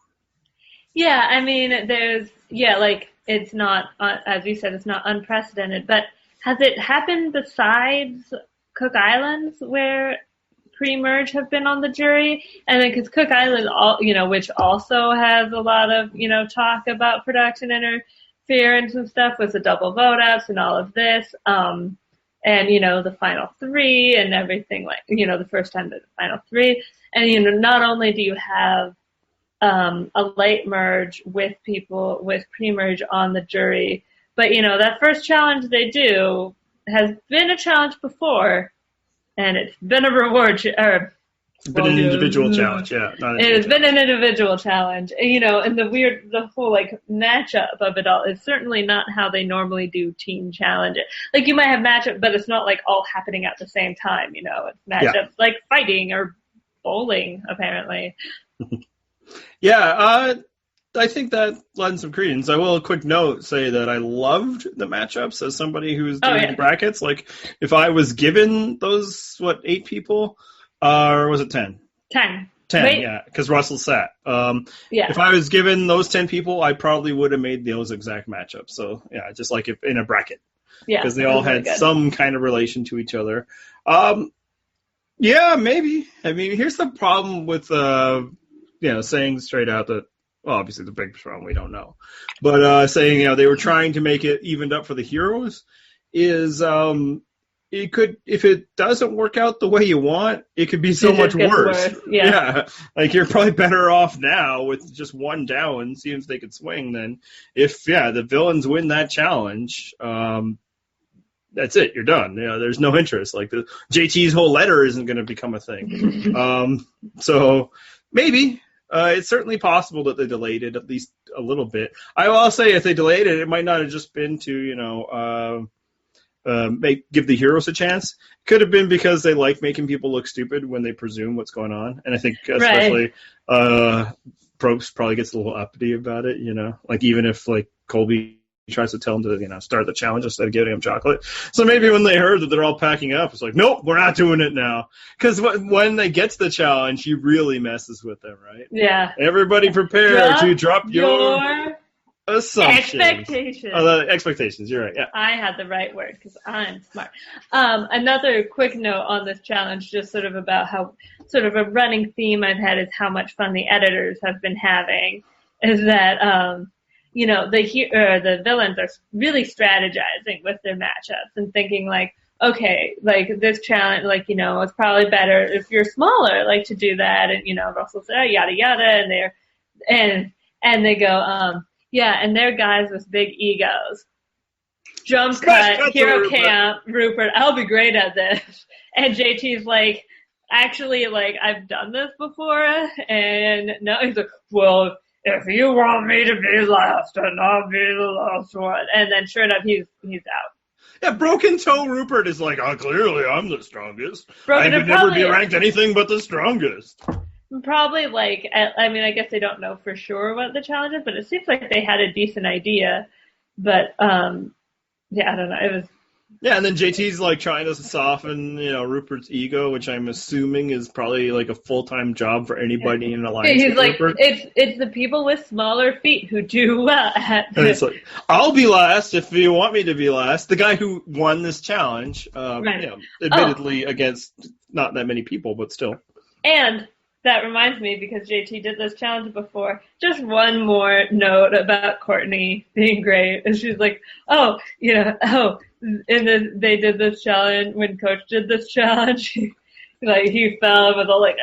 Yeah, I mean, it's not, as you said, it's not unprecedented, but has it happened besides Cook Islands where pre-merge have been on the jury? And then because Cook Island, which also has a lot of, talk about production interference and stuff with the double vote outs and all of this, and, the final 3 and everything, like, the first time the final 3. And, not only do you have a late merge with people with pre-merge on the jury, but, that first challenge they do has been a challenge before, and it's been a reward, or It's been an individual challenge, yeah. Not a It team has been challenge. an individual challenge. You know, and the whole like matchup of it all is certainly not how they normally do team challenges. Like you might have matchup, but it's not like all happening at the same time, you know. It's matchups like fighting or bowling, apparently. Yeah, I think that lends some credence. I will, a quick note, say that I loved the matchups as somebody who's doing brackets. Like, if I was given those, 8 people? Or was it 10? 10. 10, Wait. yeah, because Russell sat. Yeah. If I was given those 10 people, I probably would have made those exact matchups. So, yeah, just like if in a bracket. Yeah. Because they all had some kind of relation to each other. Yeah, maybe. I mean, here's the problem with, saying straight out that, well, obviously the biggest problem we don't know. But saying, they were trying to make it evened up for the heroes is, it could, if it doesn't work out the way you want, it could be so much worse. Yeah. Like you're probably better off now with just one down, seeing if they could swing, than if, the villains win that challenge. That's it. You're done. There's no interest. Like the JT's whole letter isn't going to become a thing. So maybe it's certainly possible that they delayed it at least a little bit. I will say if they delayed it, it might not have just been to give the heroes a chance. Could have been because they like making people look stupid when they presume what's going on, and I think especially Probst probably gets a little uppity about it. Like even if like Colby tries to tell him to start the challenge instead of giving him chocolate. So maybe when they heard that they're all packing up, it's like, nope, we're not doing it now. Because when they get to the challenge, he really messes with them, right? Yeah. Everybody prepare to drop your assumptions. Expectations. Expectations, you're right, yeah. I had the right word because I'm smart. Another quick note on this challenge, just sort of about how sort of a running theme I've had is how much fun the editors have been having, is that, the villains are really strategizing with their matchups and thinking like, okay, like this challenge, like, it's probably better if you're smaller, like to do that. And, Russell said, yada, yada. And they go, and they're guys with big egos. Jump cut, hero camp, Rupert, I'll be great at this. And JT's like, actually, like, I've done this before. And no, he's like, well, if you want me to be last, then I'll be the last one. And then sure enough, he's out. Yeah, Broken Toe Rupert is like, clearly I'm the strongest. I could never be ranked anything but the strongest. Probably like, I guess they don't know for sure what the challenge is, but it seems like they had a decent idea. But, I don't know. It was. Yeah, and then JT's like trying to soften, Rupert's ego, which I'm assuming is probably like a full-time job for anybody in an alliance. He's like, Rupert. It's the people with smaller feet who do well at this. And it's like, I'll be last if you want me to be last. The guy who won this challenge, admittedly against not that many people, but still. And that reminds me, because JT did this challenge before, just one more note about Courtney being great. And she's like, they did this challenge, when Coach did this challenge, he fell with all like,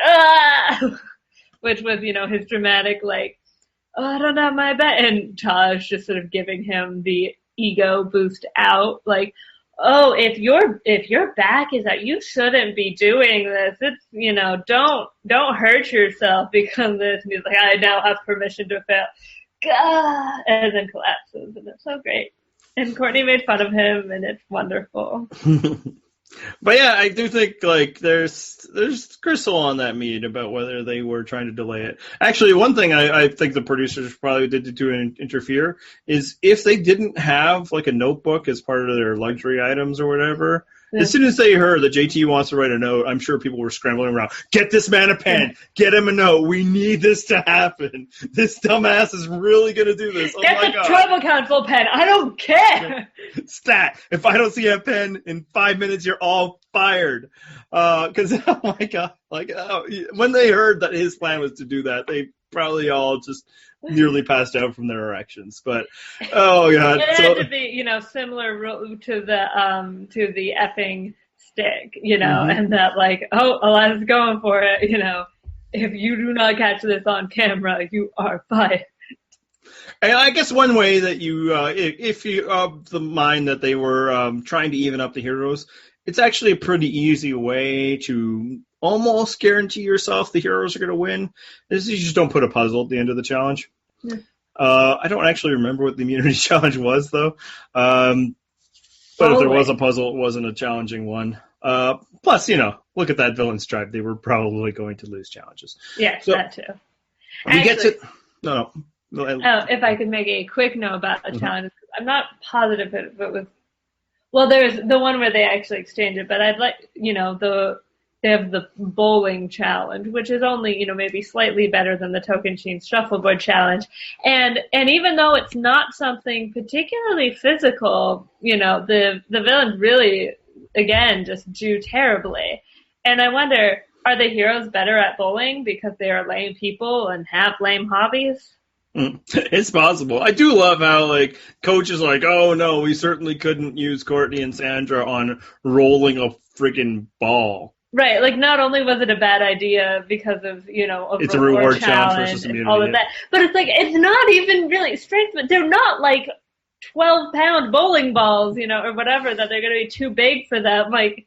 which was, his dramatic, like, I don't have my bet. And Taj just sort of giving him the ego boost out, like, if your back is out, you shouldn't be doing this. It's, don't hurt yourself because of this. And he's like, I now have permission to fail. God! And then collapses, and it's so great. And Courtney made fun of him, and it's wonderful. But yeah, I do think like there's Crystal on that mead about whether they were trying to delay it. Actually, one thing I think the producers probably did to interfere is if they didn't have like a notebook as part of their luxury items or whatever. Yeah. As soon as they heard that JT wants to write a note, I'm sure people were scrambling around. Get this man a pen. Get him a note. We need this to happen. This dumbass is really going to do this. Oh Get my the God. Tribal Council pen. I don't care. Stat. If I don't see a pen in 5 minutes, you're all fired. Because, oh my God. Like, when they heard that his plan was to do that, they probably all just nearly passed out from their erections. But oh God, it had to be similar to the effing stick, and that like, Eliza's going for it, if you do not catch this on camera, you are fired. And I guess one way that you, if you of the mind that they were trying to even up the heroes, it's actually a pretty easy way to almost guarantee yourself the heroes are going to win. Is you just don't put a puzzle at the end of the challenge. Yeah. I don't actually remember what the immunity challenge was, though. But if there was a puzzle, it wasn't a challenging one. Plus, look at that villain stripe. They were probably going to lose challenges. Yes, So, that too. We get to... No. If I could make a quick note about the challenge, I'm not positive if it was. Well, there's the one where they actually exchange it, but I'd like, they have the bowling challenge, which is only, maybe slightly better than the Tocantins shuffleboard challenge. And even though it's not something particularly physical, the villains really, again, just do terribly. And I wonder, are the heroes better at bowling because they are lame people and have lame hobbies? It's possible. I do love how, Coach is like, oh, no, we certainly couldn't use Courtney and Sandra on rolling a freaking ball. Right, not only was it a bad idea because of, it's a reward challenge versus immunity. All of that, but it's not even really strength, but they're not 12-pound bowling balls, or whatever, that they're going to be too big for them. It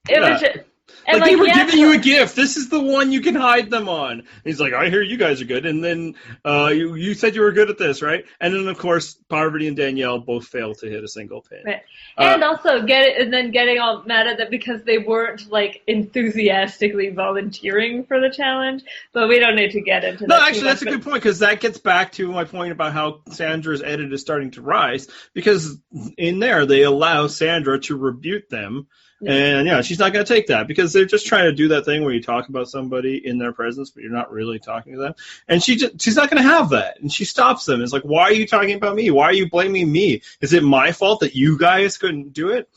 was just... And they were giving you a gift. This is the one you can hide them on. And he's like, I hear you guys are good. And then you said you were good at this, right? And then, of course, Parvati and Danielle both failed to hit a single pin. Right. And also getting all mad at them because they weren't, enthusiastically volunteering for the challenge. But we don't need to get into that. No, actually, that's a good point, because that gets back to my point about how Sandra's edit is starting to rise. Because in there, they allow Sandra to rebuke them. And, she's not going to take that because they're just trying to do that thing where you talk about somebody in their presence, but you're not really talking to them. And she's not going to have that. And she stops them. It's like, why are you talking about me? Why are you blaming me? Is it my fault that you guys couldn't do it?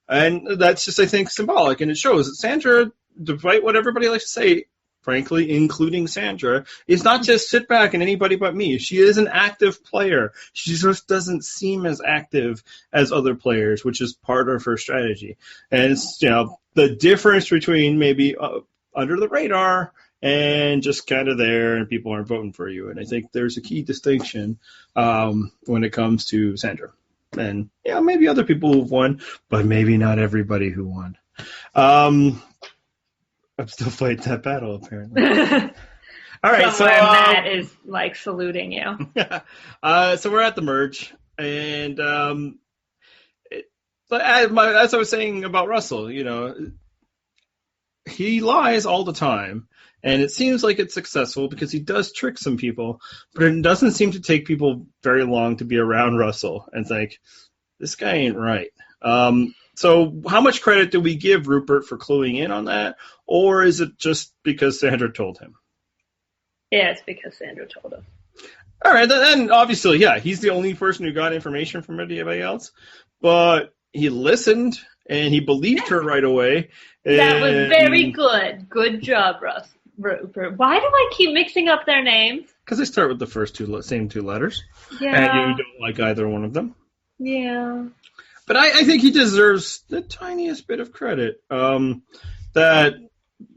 And that's just, I think, symbolic. And it shows that Sandra, despite what everybody likes to say, frankly, including Sandra, is not just sit back and anybody but me. She is an active player. She just doesn't seem as active as other players, which is part of her strategy. And it's, the difference between maybe under the radar and just kind of there and people aren't voting for you. And I think there's a key distinction when it comes to Sandra. And, maybe other people who've won, but maybe not everybody who won. I'm still fighting that battle, apparently. All right, somewhere Matt is, saluting you. So we're at the merge, and as I was saying about Russell, he lies all the time, and it seems like it's successful because he does trick some people, but it doesn't seem to take people very long to be around Russell and think, this guy ain't right. So how much credit do we give Rupert for cluing in on that, or is it just because Sandra told him? Yeah, it's because Sandra told him. All right, then obviously, he's the only person who got information from anybody else, but he listened and he believed her right away. That was very good. Good job, Rupert. Why do I keep mixing up their names? Because they start with the same two letters, yeah. And you don't like either one of them. Yeah. But I think he deserves the tiniest bit of credit. That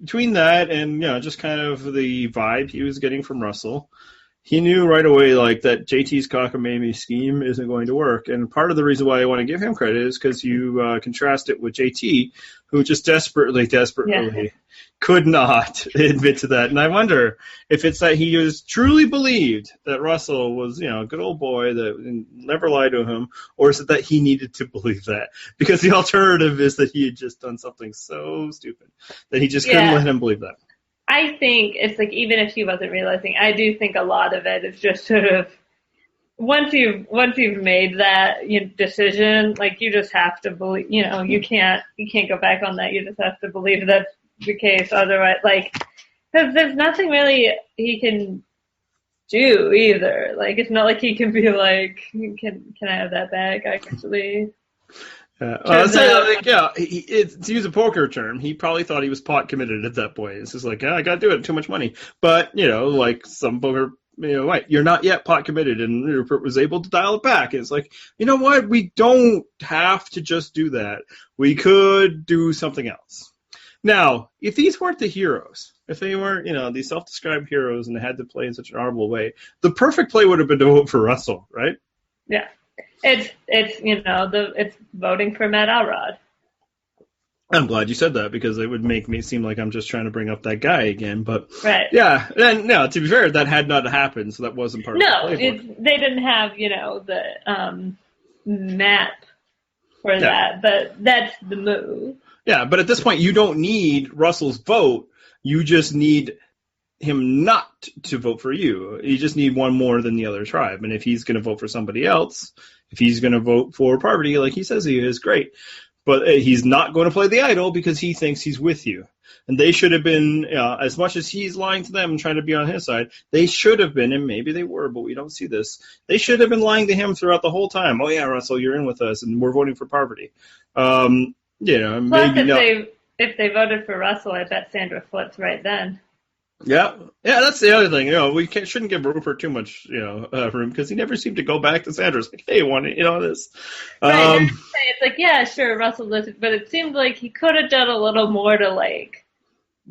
between that and just kind of the vibe he was getting from Russell, he knew right away that JT's cockamamie scheme isn't going to work. And part of the reason why I want to give him credit is because you contrast it with JT, who just desperately could not admit to that. And I wonder if it's that he was truly believed that Russell was, a good old boy that never lied to him, or is it that he needed to believe that? Because the alternative is that he had just done something so stupid that he just couldn't let him believe that. I think it's even if he wasn't realizing, I do think a lot of it is just sort of once you've made that decision, you just have to believe. You can't go back on that. You just have to believe that's the case. Otherwise, because there's nothing really he can do either. It's not like he can be can I have that back? Actually. To use a poker term, he probably thought he was pot committed at that point. It's just I got to do it, too much money. But, some poker, you're not yet pot committed, and Rupert was able to dial it back. It's you know what? We don't have to just do that. We could do something else. Now, if these weren't the heroes, if they weren't, these self-described heroes and they had to play in such an honorable way, the perfect play would have been to vote for Russell, right? Yeah. It's voting for Matt Elrod. I'm glad you said that because it would make me seem like I'm just trying to bring up that guy again. But Right. yeah, and no, to be fair, that had not happened, so that wasn't part No, of the playbook. they didn't have, the map for that, but that's the move. Yeah, but at this point, you don't need Russell's vote. You just need him not to vote for you. You just need one more than the other tribe. And if he's going to vote for somebody else, if he's going to vote for Parvati like he says he is, great. But he's not going to play the idol because he thinks he's with you. And they should have been, as much as he's lying to them and trying to be on his side, they should have been, and maybe they were, but we don't see this. They should have been lying to him throughout the whole time. Oh yeah, Russell, you're in with us, and we're voting for Parvati. Plus, Maybe not. if they voted for Russell, I bet Sandra flips right then. Yeah, that's the other thing. We shouldn't give Rupert too much, room because he never seemed to go back to Sandra. It's like, hey, want this? Right. It's like, yeah, sure, Russell listened, but it seemed like he could have done a little more to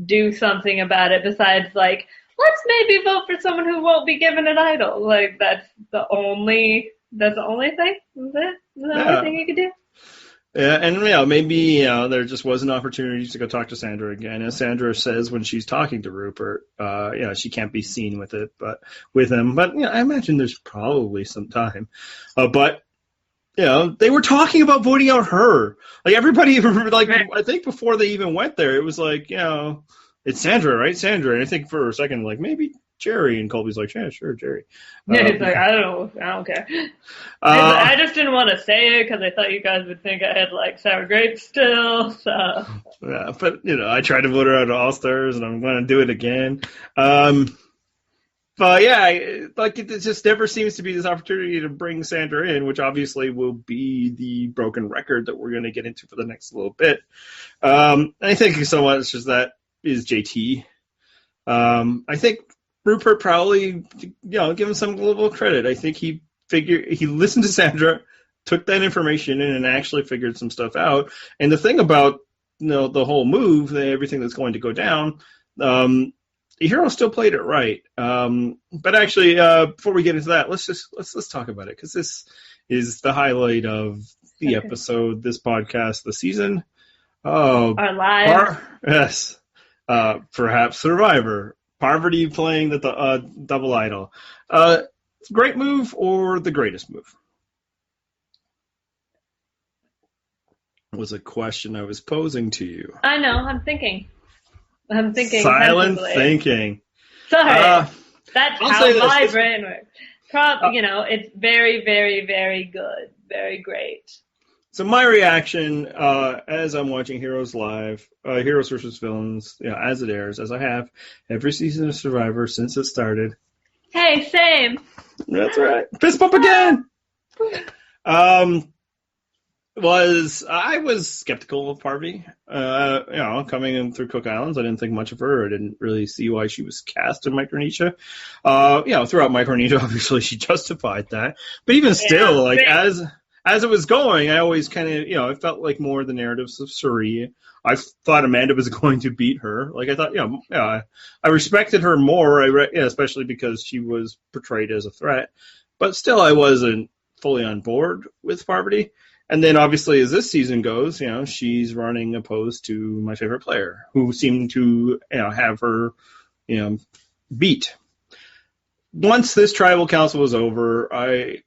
do something about it besides let's maybe vote for someone who won't be given an idol. That's the only thing. Is it? Is that the only thing you could do? Yeah, and maybe there just wasn't opportunities to go talk to Sandra again. As Sandra says when she's talking to Rupert, she can't be seen with him. But I imagine there's probably some time. But they were talking about voting out her. Everybody, I think before they even went there, it was it's Sandra, right? Sandra. And I think for a second, maybe Jerry, and Colby's like, yeah, sure, Jerry. Yeah, he's like, I don't care. I just didn't want to say it because I thought you guys would think I had sour grapes still. So yeah, but I tried to vote her out of All Stars, and I'm going to do it again. But yeah, it just never seems to be this opportunity to bring Sandra in, which obviously will be the broken record that we're going to get into for the next little bit. I think so much as that is JT. I think Rupert probably, give him some level of credit. I think he listened to Sandra, took that information in, and actually figured some stuff out. And the thing about the whole move, everything that's going to go down, Hero still played it right. But actually, before we get into that, let's talk about it because this is the highlight of the episode, this podcast, the season. Oh, our lives. Yes, perhaps Survivor. Parvati playing the double idol. Great move or the greatest move? Was a question I was posing to you. I know. I'm thinking. Silent thinking. Sorry. That's how my brain works. It's very, very, very good. Very great. So my reaction, as I'm watching Heroes Live, Heroes vs. Villains, as it airs, as I have every season of Survivor since it started. Hey, same. That's right. Fist bump again. I was skeptical of Parvati. Coming in through Cook Islands, I didn't think much of her. I didn't really see why she was cast in Micronesia. Throughout Micronesia, obviously she justified that. But even still, as it was going, I always kind of, I felt like more the narratives of Suri. I thought Amanda was going to beat her. I thought, I respected her more, especially because she was portrayed as a threat. But still, I wasn't fully on board with Parvati. And then, obviously, as this season goes, she's running opposed to my favorite player, who seemed to, have her, beat. Once this tribal council was over, I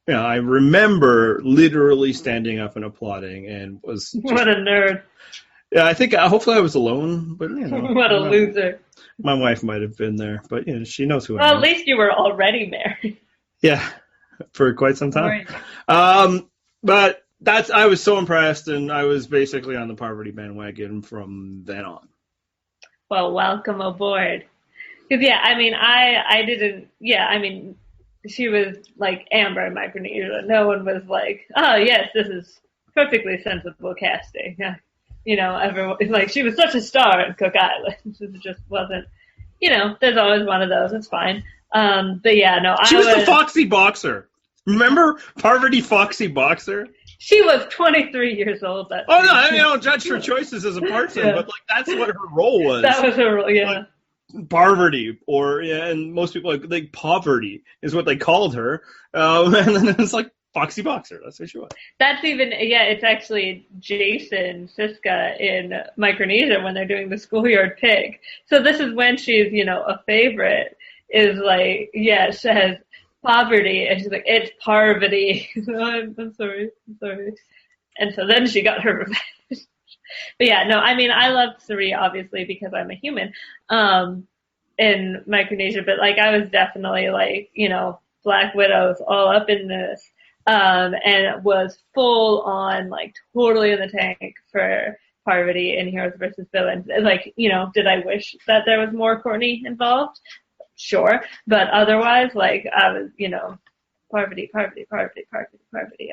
remember literally standing up and applauding and was just, what a nerd. Yeah, I think hopefully I was alone, but what a loser. My wife might have been there, but she knows who I am. Well, at least you were already married. Yeah, for quite some time. But I was so impressed, and I was basically on the Parvati bandwagon from then on. Well, welcome aboard. Because I didn't. She was like Amber in Micronesia. No one was like, oh, yes, this is perfectly sensible casting. Everyone, she was such a star in Cook Island. It just wasn't, there's always one of those. It's fine. She was the Foxy Boxer. Remember Parvati Foxy Boxer? She was 23 years old. I don't judge her choices as a person, but that's what her role was. That was her role, yeah. Parvati, and most people like poverty is what they called her, and then it's Foxy Boxer. That's what she was. That's even, yeah, it's actually Jason Siska in Micronesia when they're doing the Schoolyard Pig. So this is when she's, a favorite, is like, yeah, she has poverty, and she's like, it's Parvati. I'm sorry. And so then she got her revenge. But yeah, no, I mean, I love Suri, obviously, because I'm a human, in Micronesia, but like, I was definitely like, Black Widow's all up in this. And was full on, like, totally in the tank for Parvati in Heroes versus Villains. Like, did I wish that there was more Courtney involved? Sure. But otherwise, like, I was, Parvati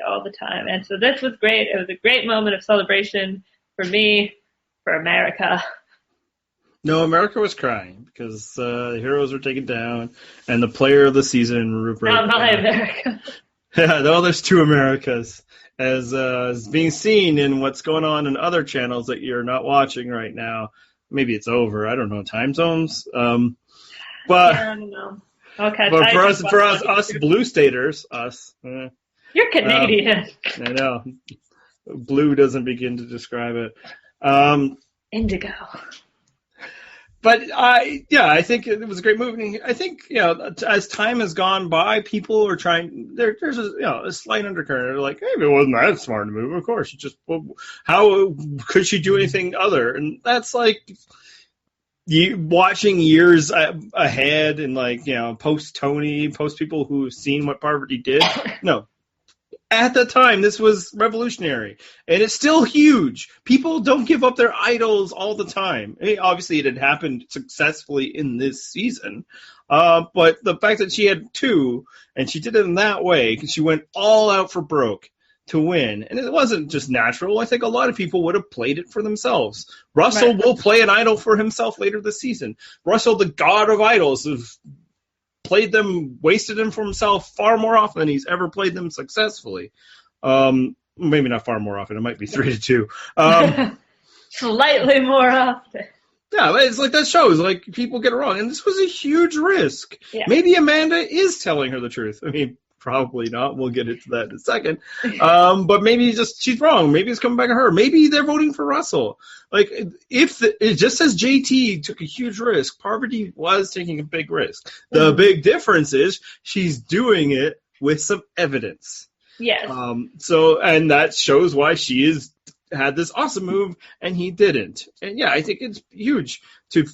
all the time. And so this was great. It was a great moment of celebration for me, for America. No, America was crying because the heroes were taken down, and the player of the season, Rupert. Not my America. Yeah, no, there's two Americas, as being seen in what's going on in other channels that you're not watching right now. Maybe it's over. I don't know, time zones. Yeah, I don't know. Okay. But for us blue staters, You're Canadian. I know. Blue doesn't begin to describe it. Indigo. But I think it was a great movie. I think, as time has gone by, people are trying. There's a slight undercurrent. They're like, hey, it wasn't that smart to move. Of course, how could she do anything other? And that's like watching years ahead and post Tony, post people who've seen what Parvati did. No. At the time, this was revolutionary, and it's still huge. People don't give up their idols all the time. I mean, obviously, it had happened successfully in this season, but the fact that she had two, and she did it in that way, because she went all out for broke to win, and it wasn't just natural. I think a lot of people would have played it for themselves. Russell will play an idol for himself later this season. Russell, the god of idols, played them, wasted them for himself far more often than he's ever played them successfully. Maybe not far more often. It might be 3-2. Slightly more often. Yeah, it's like that shows. Like, people get it wrong. And this was a huge risk. Yeah. Maybe Amanda is telling her the truth. I mean, probably not. We'll get into that in a second. But maybe she's wrong. Maybe it's coming back to her. Maybe they're voting for Russell. Like, it just says JT took a huge risk, Parvati was taking a big risk. The big difference is she's doing it with some evidence. Yes. And that shows why she had this awesome move and he didn't. And yeah, I think it's huge to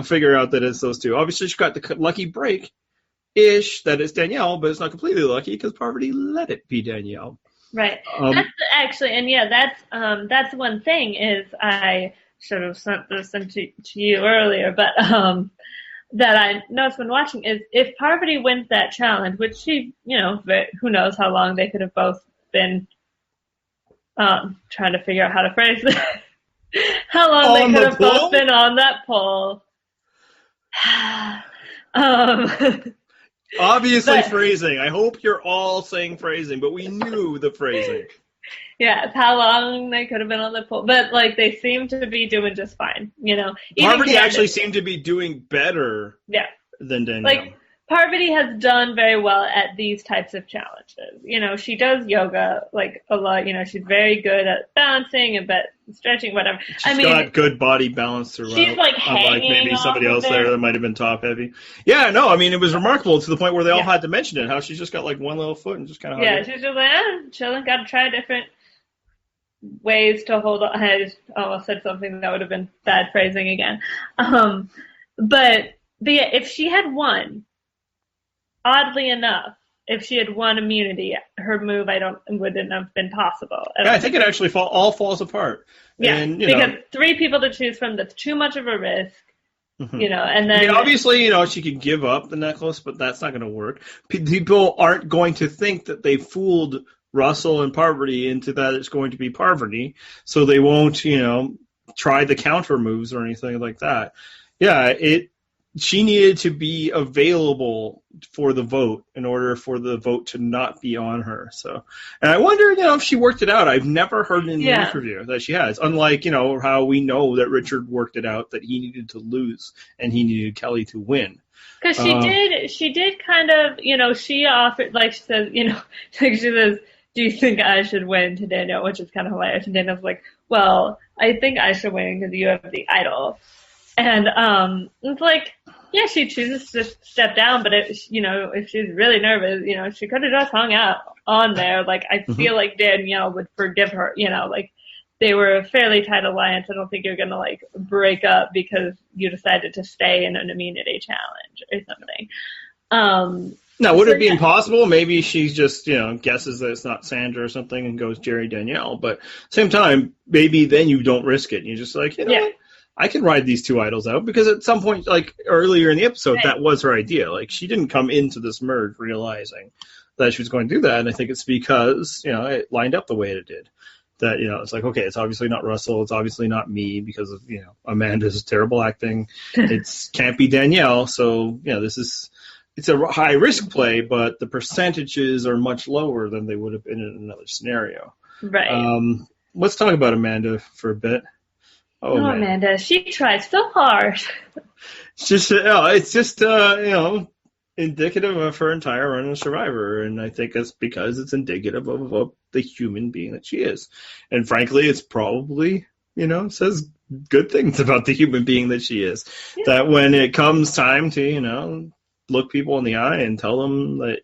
figure out that it's those two. Obviously, she got the lucky break-ish that it's Danielle, but it's not completely lucky because Parvati let it be Danielle. Right. That's actually, and yeah, that's one thing is I should have sent this to you earlier, but that I noticed when watching is if Parvati wins that challenge, which she, who knows how long they could have both been trying to figure out how to phrase it. How long they could have both been on that pole. Obviously phrasing. I hope you're all saying phrasing, but we knew the phrasing. Yeah, how long they could have been on the pole. But, they seem to be doing just fine, Parvati actually seemed to be doing better than Danielle. Parvati has done very well at these types of challenges. She does yoga, a lot. She's very good at balancing and stretching, whatever. She's got good body balance throughout. She's, unlike maybe somebody else there that might have been top heavy. Yeah, no, I mean, it was remarkable to the point where they all had to mention it, how she's just got, one little foot and just kind of... Yeah, she's just chilling, got to try different ways to hold on. I just almost said something that would have been bad phrasing again. But yeah, if she had won... Oddly enough, if she had won immunity, her move wouldn't have been possible. I think it actually all falls apart. Yeah, and, because 3 people to choose from, that's too much of a risk. Mm-hmm. And then... obviously, she could give up the necklace, but that's not going to work. People aren't going to think that they fooled Russell and Parvati into that it's going to be Parvati, so they won't, try the counter moves or anything like that. Yeah, she needed to be available for the vote in order for the vote to not be on her. So, and I wonder, if she worked it out. I've never heard in the interview that she has. Unlike, how we know that Richard worked it out that he needed to lose and he needed Kelly to win. Because she did kind of, she offered, she says, she says, do you think I should win to Danielle, which is kind of hilarious. And Danielle's like, well, I think I should win because you have the idol. And it's like, yeah, she chooses to step down, but if she's really nervous, she could have just hung out on there. Like, I feel like Danielle would forgive her, like they were a fairly tight alliance. I don't think you're gonna like break up because you decided to stay in an immunity challenge or something. Now, would it be impossible? Maybe she just, guesses that it's not Sandra or something and goes Jerry Danielle. But same time, maybe then you don't risk it. You're just like, what? I can ride these two idols out, because at some point, like earlier in the episode, that was her idea. Like, she didn't come into this merge realizing that she was going to do that. And I think it's because, it lined up the way it did. That, it's like, okay, it's obviously not Russell. It's obviously not me because of, Amanda's terrible acting. It can't be Danielle. So, it's a high risk play, but the percentages are much lower than they would have been in another scenario. Right. Let's talk about Amanda for a bit. Oh, Amanda, she tried so hard. It's just indicative of her entire run as Survivor, and I think it's because it's indicative of the human being that she is. And frankly, it's probably, says good things about the human being that she is. Yeah. That when it comes time to, look people in the eye and tell them that,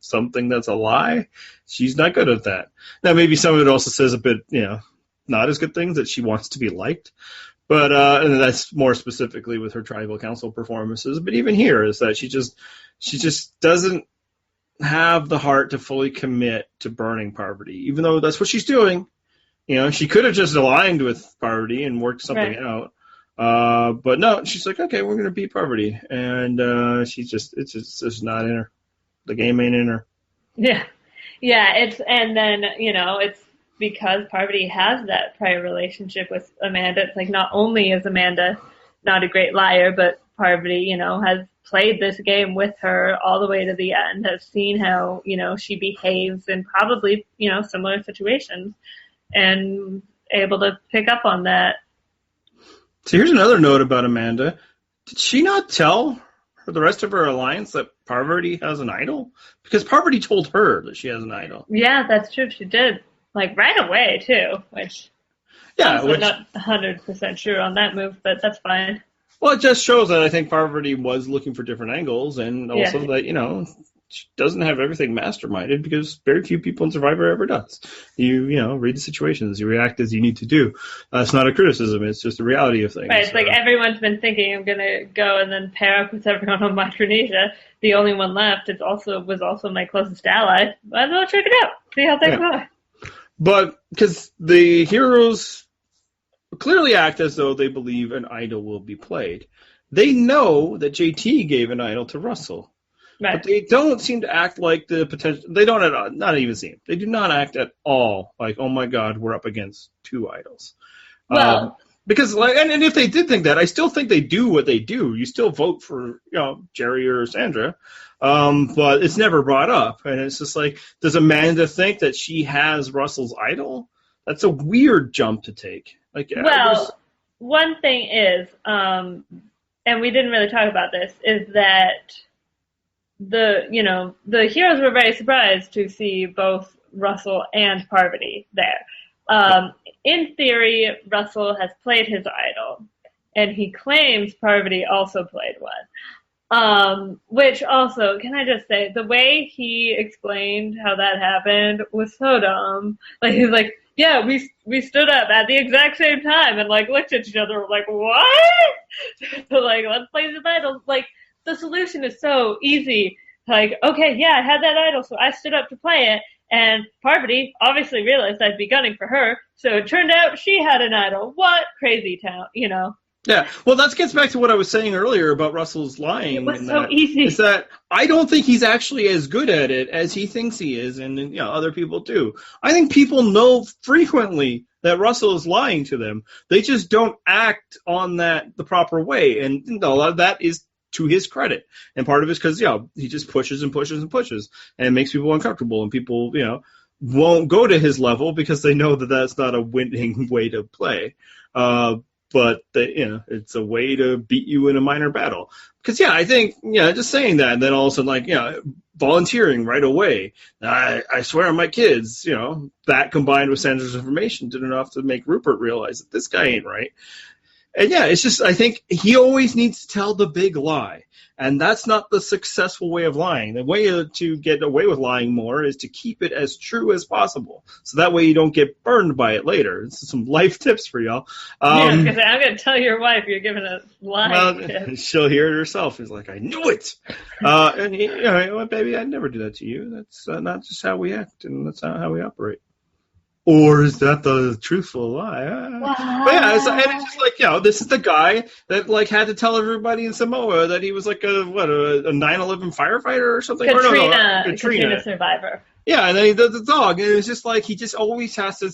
something that's a lie, she's not good at that. Now, maybe some of it also says a bit, not as good things, that she wants to be liked. But and that's more specifically with her tribal council performances. But even here is that she just doesn't have the heart to fully commit to burning Parvati, even though that's what she's doing. She could have just aligned with Parvati and worked something out. But no, she's like, okay, we're gonna beat Parvati, and it's just not in her. The game ain't in her. Yeah. It's because Parvati has that prior relationship with Amanda. It's like, not only is Amanda not a great liar, but Parvati, has played this game with her all the way to the end, has seen how, she behaves in probably, similar situations, and able to pick up on that. So here's another note about Amanda. Did she not tell the rest of her alliance that Parvati has an idol? Because Parvati told her that she has an idol. Yeah, that's true. She did. Like, right away, too, which I'm not 100% sure on that move, but that's fine. Well, it just shows that I think Parvati was looking for different angles, and also that, she doesn't have everything masterminded, because very few people in Survivor ever does. You read the situations, you react as you need to do. It's not a criticism, it's just a reality of things. Right, it's like everyone's been thinking, I'm going to go and then pair up with everyone on Micronesia. The only one left was also my closest ally. Might as well check it out, see how things go. But because the heroes clearly act as though they believe an idol will be played. They know that JT gave an idol to Russell. Right. But they don't seem to act like the potential. They don't at all, not even seem. They do not act at all like, oh my God, we're up against two idols. Well, because and if they did think that, I still think they do what they do. You still vote for Jerry or Sandra, but it's never brought up. And it's just like, does Amanda think that she has Russell's idol? That's a weird jump to take. One thing is, and we didn't really talk about this, is that the heroes were very surprised to see both Russell and Parvati there. In theory, Russell has played his idol, and he claims Parvati also played one. Which also, can I just say, the way he explained how that happened was so dumb. Like, he's like, yeah, we stood up at the exact same time and looked at each other like, what? So let's play the idol. The solution is so easy. Okay, yeah, I had that idol, so I stood up to play it. And Parvati obviously realized I'd be gunning for her, so it turned out she had an idol. What crazy town, Yeah, well, that gets back to what I was saying earlier about Russell's lying. It was so easy. Is that I don't think he's actually as good at it as he thinks he is, and other people do. I think people know frequently that Russell is lying to them. They just don't act on that the proper way, and a lot of that is to his credit. And part of it is because he just pushes and pushes and pushes, and it makes people uncomfortable, and people won't go to his level because they know that that's not a winning way to play. but it's a way to beat you in a minor battle. Because I think just saying that, and then all of a sudden volunteering right away. I swear on my kids, that combined with Sandra's information did enough to make Rupert realize that this guy ain't right. And it's just, I think he always needs to tell the big lie. And that's not the successful way of lying. The way to get away with lying more is to keep it as true as possible. So that way you don't get burned by it later. It's some life tips for y'all. I'm going to tell your wife you're giving a lying tip. She'll hear it herself. She's like, I knew it. And baby, I'd never do that to you. That's not just how we act, and that's not how we operate. Or is that the truthful lie? Wow. But and it's just like, this is the guy that had to tell everybody in Samoa that he was like a 9/11 firefighter or something. Katrina survivor. Yeah, and then he does the dog, and it's just like he just always has to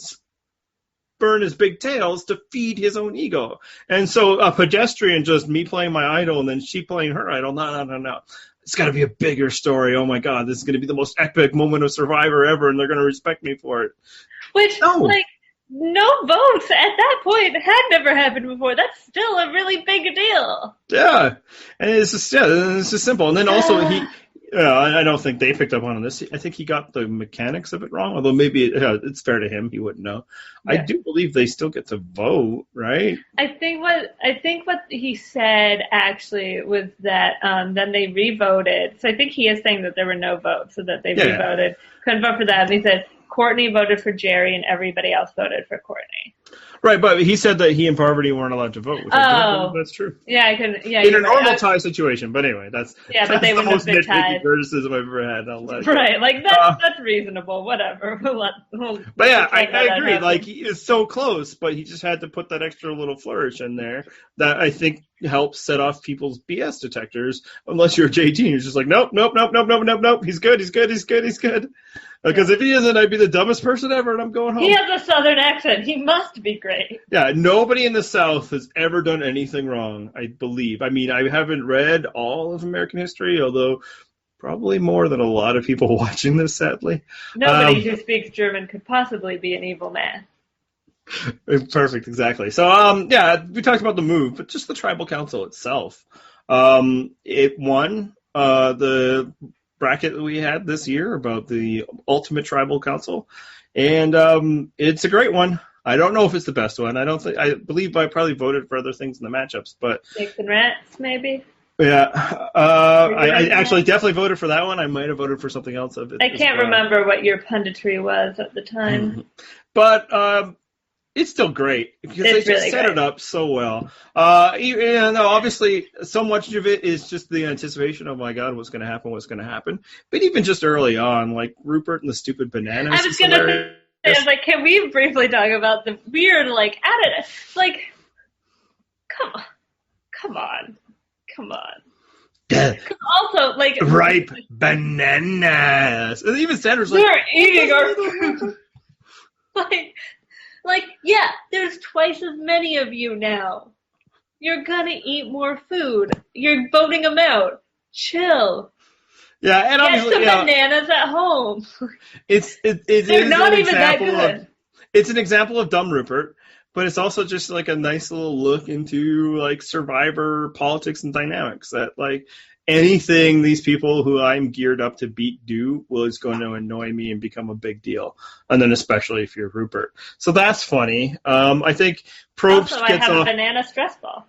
burn his big tails to feed his own ego. And so a pedestrian, just me playing my idol and then she playing her idol. No. It's got to be a bigger story. Oh my God, this is going to be the most epic moment of Survivor ever, and they're going to respect me for it. Which, no votes at that point had never happened before. That's still a really big deal. Yeah, and it's just simple. And then also I don't think they picked up on this. I think he got the mechanics of it wrong, although maybe it's fair to him. He wouldn't know. Yeah. I do believe they still get to vote, right? I think what he said actually was that then they re-voted. So I think he is saying that there were no votes, so that they re-voted. Couldn't vote for that. And he said Courtney voted for Jerry and everybody else voted for Courtney. Right, but he said that he and Parvati weren't allowed to vote. Which I don't think that's true. Yeah, I couldn't. Yeah, in a normal tie situation, but anyway, that's but they the most nitpicky tied. Criticism I've ever had. Right, that's reasonable. Whatever. But I agree. Like, he is so close, but he just had to put that extra little flourish in there that I think helps set off people's BS detectors. Unless you're JT, you're just like, nope. He's good. Because if he isn't, I'd be the dumbest person ever, and I'm going home. He has a southern accent. He must be great. Yeah, nobody in the South has ever done anything wrong, I believe. I mean, I haven't read all of American history, although probably more than a lot of people watching this, sadly. Nobody who speaks German could possibly be an evil man. Perfect, exactly. So, we talked about the move, but just the tribal council itself. It won the bracket that we had this year about the Ultimate Tribal Council, and it's a great one. I don't know if it's the best one. I believe I probably voted for other things in the matchups, but Snakes and Rats, maybe. Yeah, I actually definitely voted for that one. I might have voted for something else of it. I can't remember what your punditry was at the time, but it's still great because they just really set it up so well. Obviously, so much of it is just the anticipation of, my God, what's going to happen. But even just early on, like Rupert and the stupid bananas. I was going to say, can we briefly talk about the weird, added, come on. Also, ripe bananas. And even Sandra's like, we're eating our food. There's twice as many of you now. You're gonna eat more food. You're voting them out. Chill. Yeah, and obviously, get some bananas at home. They're not even that good. It's an example of dumb Rupert, but it's also just like a nice little look into Survivor politics and dynamics that anything these people who I'm geared up to beat do is going to annoy me and become a big deal. And then especially if you're Rupert. So that's funny. I think Probst also, gets I have off. A banana stress ball.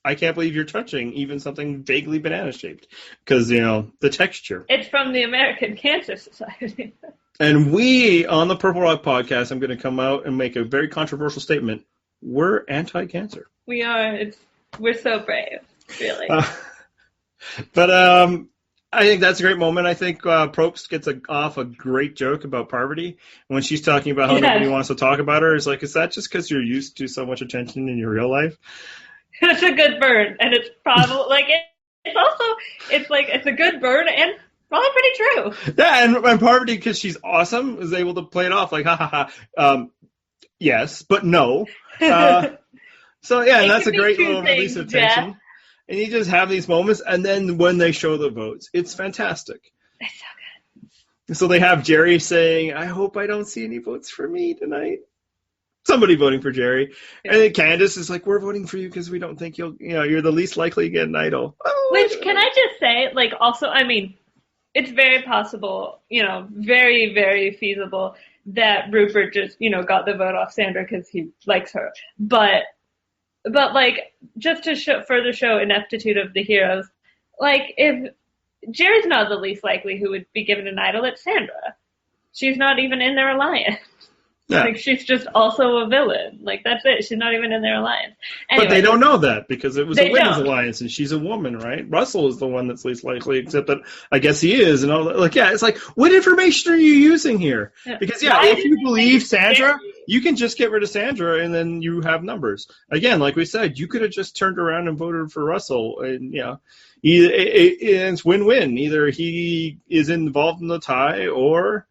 I can't believe you're touching even something vaguely banana shaped because, the texture. It's from the American Cancer Society. And we, on the Purple Rock podcast, I'm going to come out and make a very controversial statement. We're anti-cancer. We are. We're so brave, really. But I think that's a great moment. I think Probst gets off a great joke about Parvati when she's talking about how nobody wants to talk about her. It's like, is that just because you're used to so much attention in your real life? It's a good burn, and it's probably it's a good burn and probably pretty true. Yeah, and Parvati, because she's awesome, is able to play it off like ha ha ha. Yes, but no. So yeah, and that's a great little release of tension. Jeff. And you just have these moments, and then when they show the votes, it's fantastic. It's so good. So they have Jerry saying, "I hope I don't see any votes for me tonight." somebody voting for Jerry. And then Candace is like, we're voting for you because we don't think you're the least likely to get an idol. Oh. Which, can I just say, like, also, I mean, it's very possible, very, very feasible that Rupert just, got the vote off Sandra because he likes her. But like, just to further show ineptitude of the heroes, like, if Jerry's not the least likely who would be given an idol, it's Sandra. She's not even in their alliance. Yeah. Like, she's just also a villain. Like, that's it. She's not even in their alliance. Anyway, but they don't know that because it was a women's don't. alliance and she's a woman, right? Russell is the one that's least likely, except that I guess he is. And all that. Like, yeah, it's like, what information are you using here? Yeah. Because, if you believe Sandra, you can just get rid of Sandra and then you have numbers. Again, like we said, you could have just turned around and voted for Russell. And, it's win-win. Either he is involved in the tie or,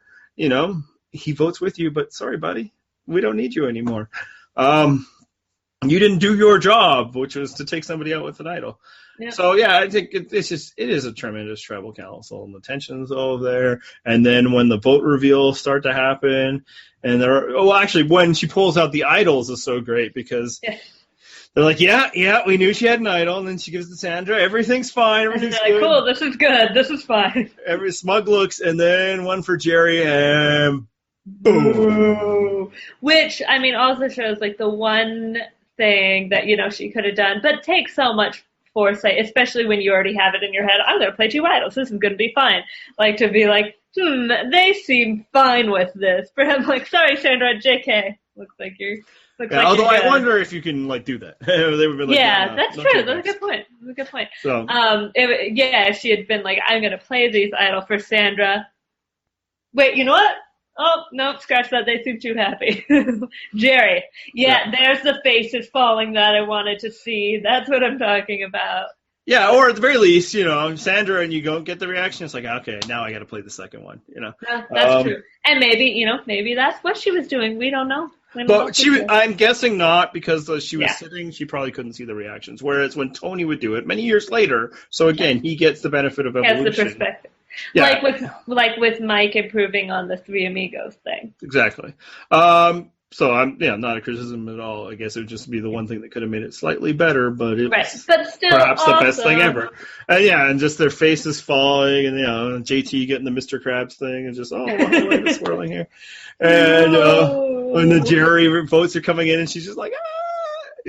he votes with you, but sorry, buddy, we don't need you anymore. You didn't do your job, which was to take somebody out with an idol. Yeah. So, I think it is a tremendous tribal council, and the tension's all there. And then when the vote reveals start to happen, and actually, when she pulls out the idols is so great because they're like, we knew she had an idol, and then she gives it to Sandra. Everything's fine. Everything's good. Cool, this is good. This is fine. Every smug looks, and then one for Jerry, and boom. Which, I mean, also shows, like, the one thing that, she could have done, but takes so much foresight, especially when you already have it in your head. I'm going to play 2 idols. This is going to be fine. Like, to be like, they seem fine with this. Perhaps, like, sorry, Sandra, JK. Looks like you're... although I wonder if you can do that. They would be like, that's true. That's a good point. So, if she had been like, I'm going to play these idols for Sandra. Wait, you know what? Oh, no, scratch that. They seem too happy. Jerry. There's the faces falling that I wanted to see. That's what I'm talking about. Yeah, or at the very least, Sandra, and you don't get the reaction. It's like, okay, now I got to play the second one. That's true. And maybe that's what she was doing. We don't know. But I'm guessing not because she was sitting. She probably couldn't see the reactions. Whereas when Tony would do it many years later, so again, he gets the benefit of evolution. He has the perspective. Yeah. Like with Mike improving on the Three Amigos thing. Exactly. So I'm not a criticism at all. I guess it would just be the one thing that could have made it slightly better, but it was still perhaps the best thing ever. And just their faces falling, and JT getting the Mr. Krabs thing, and just the swirling here, and when the Jerry votes are coming in, and she's just like,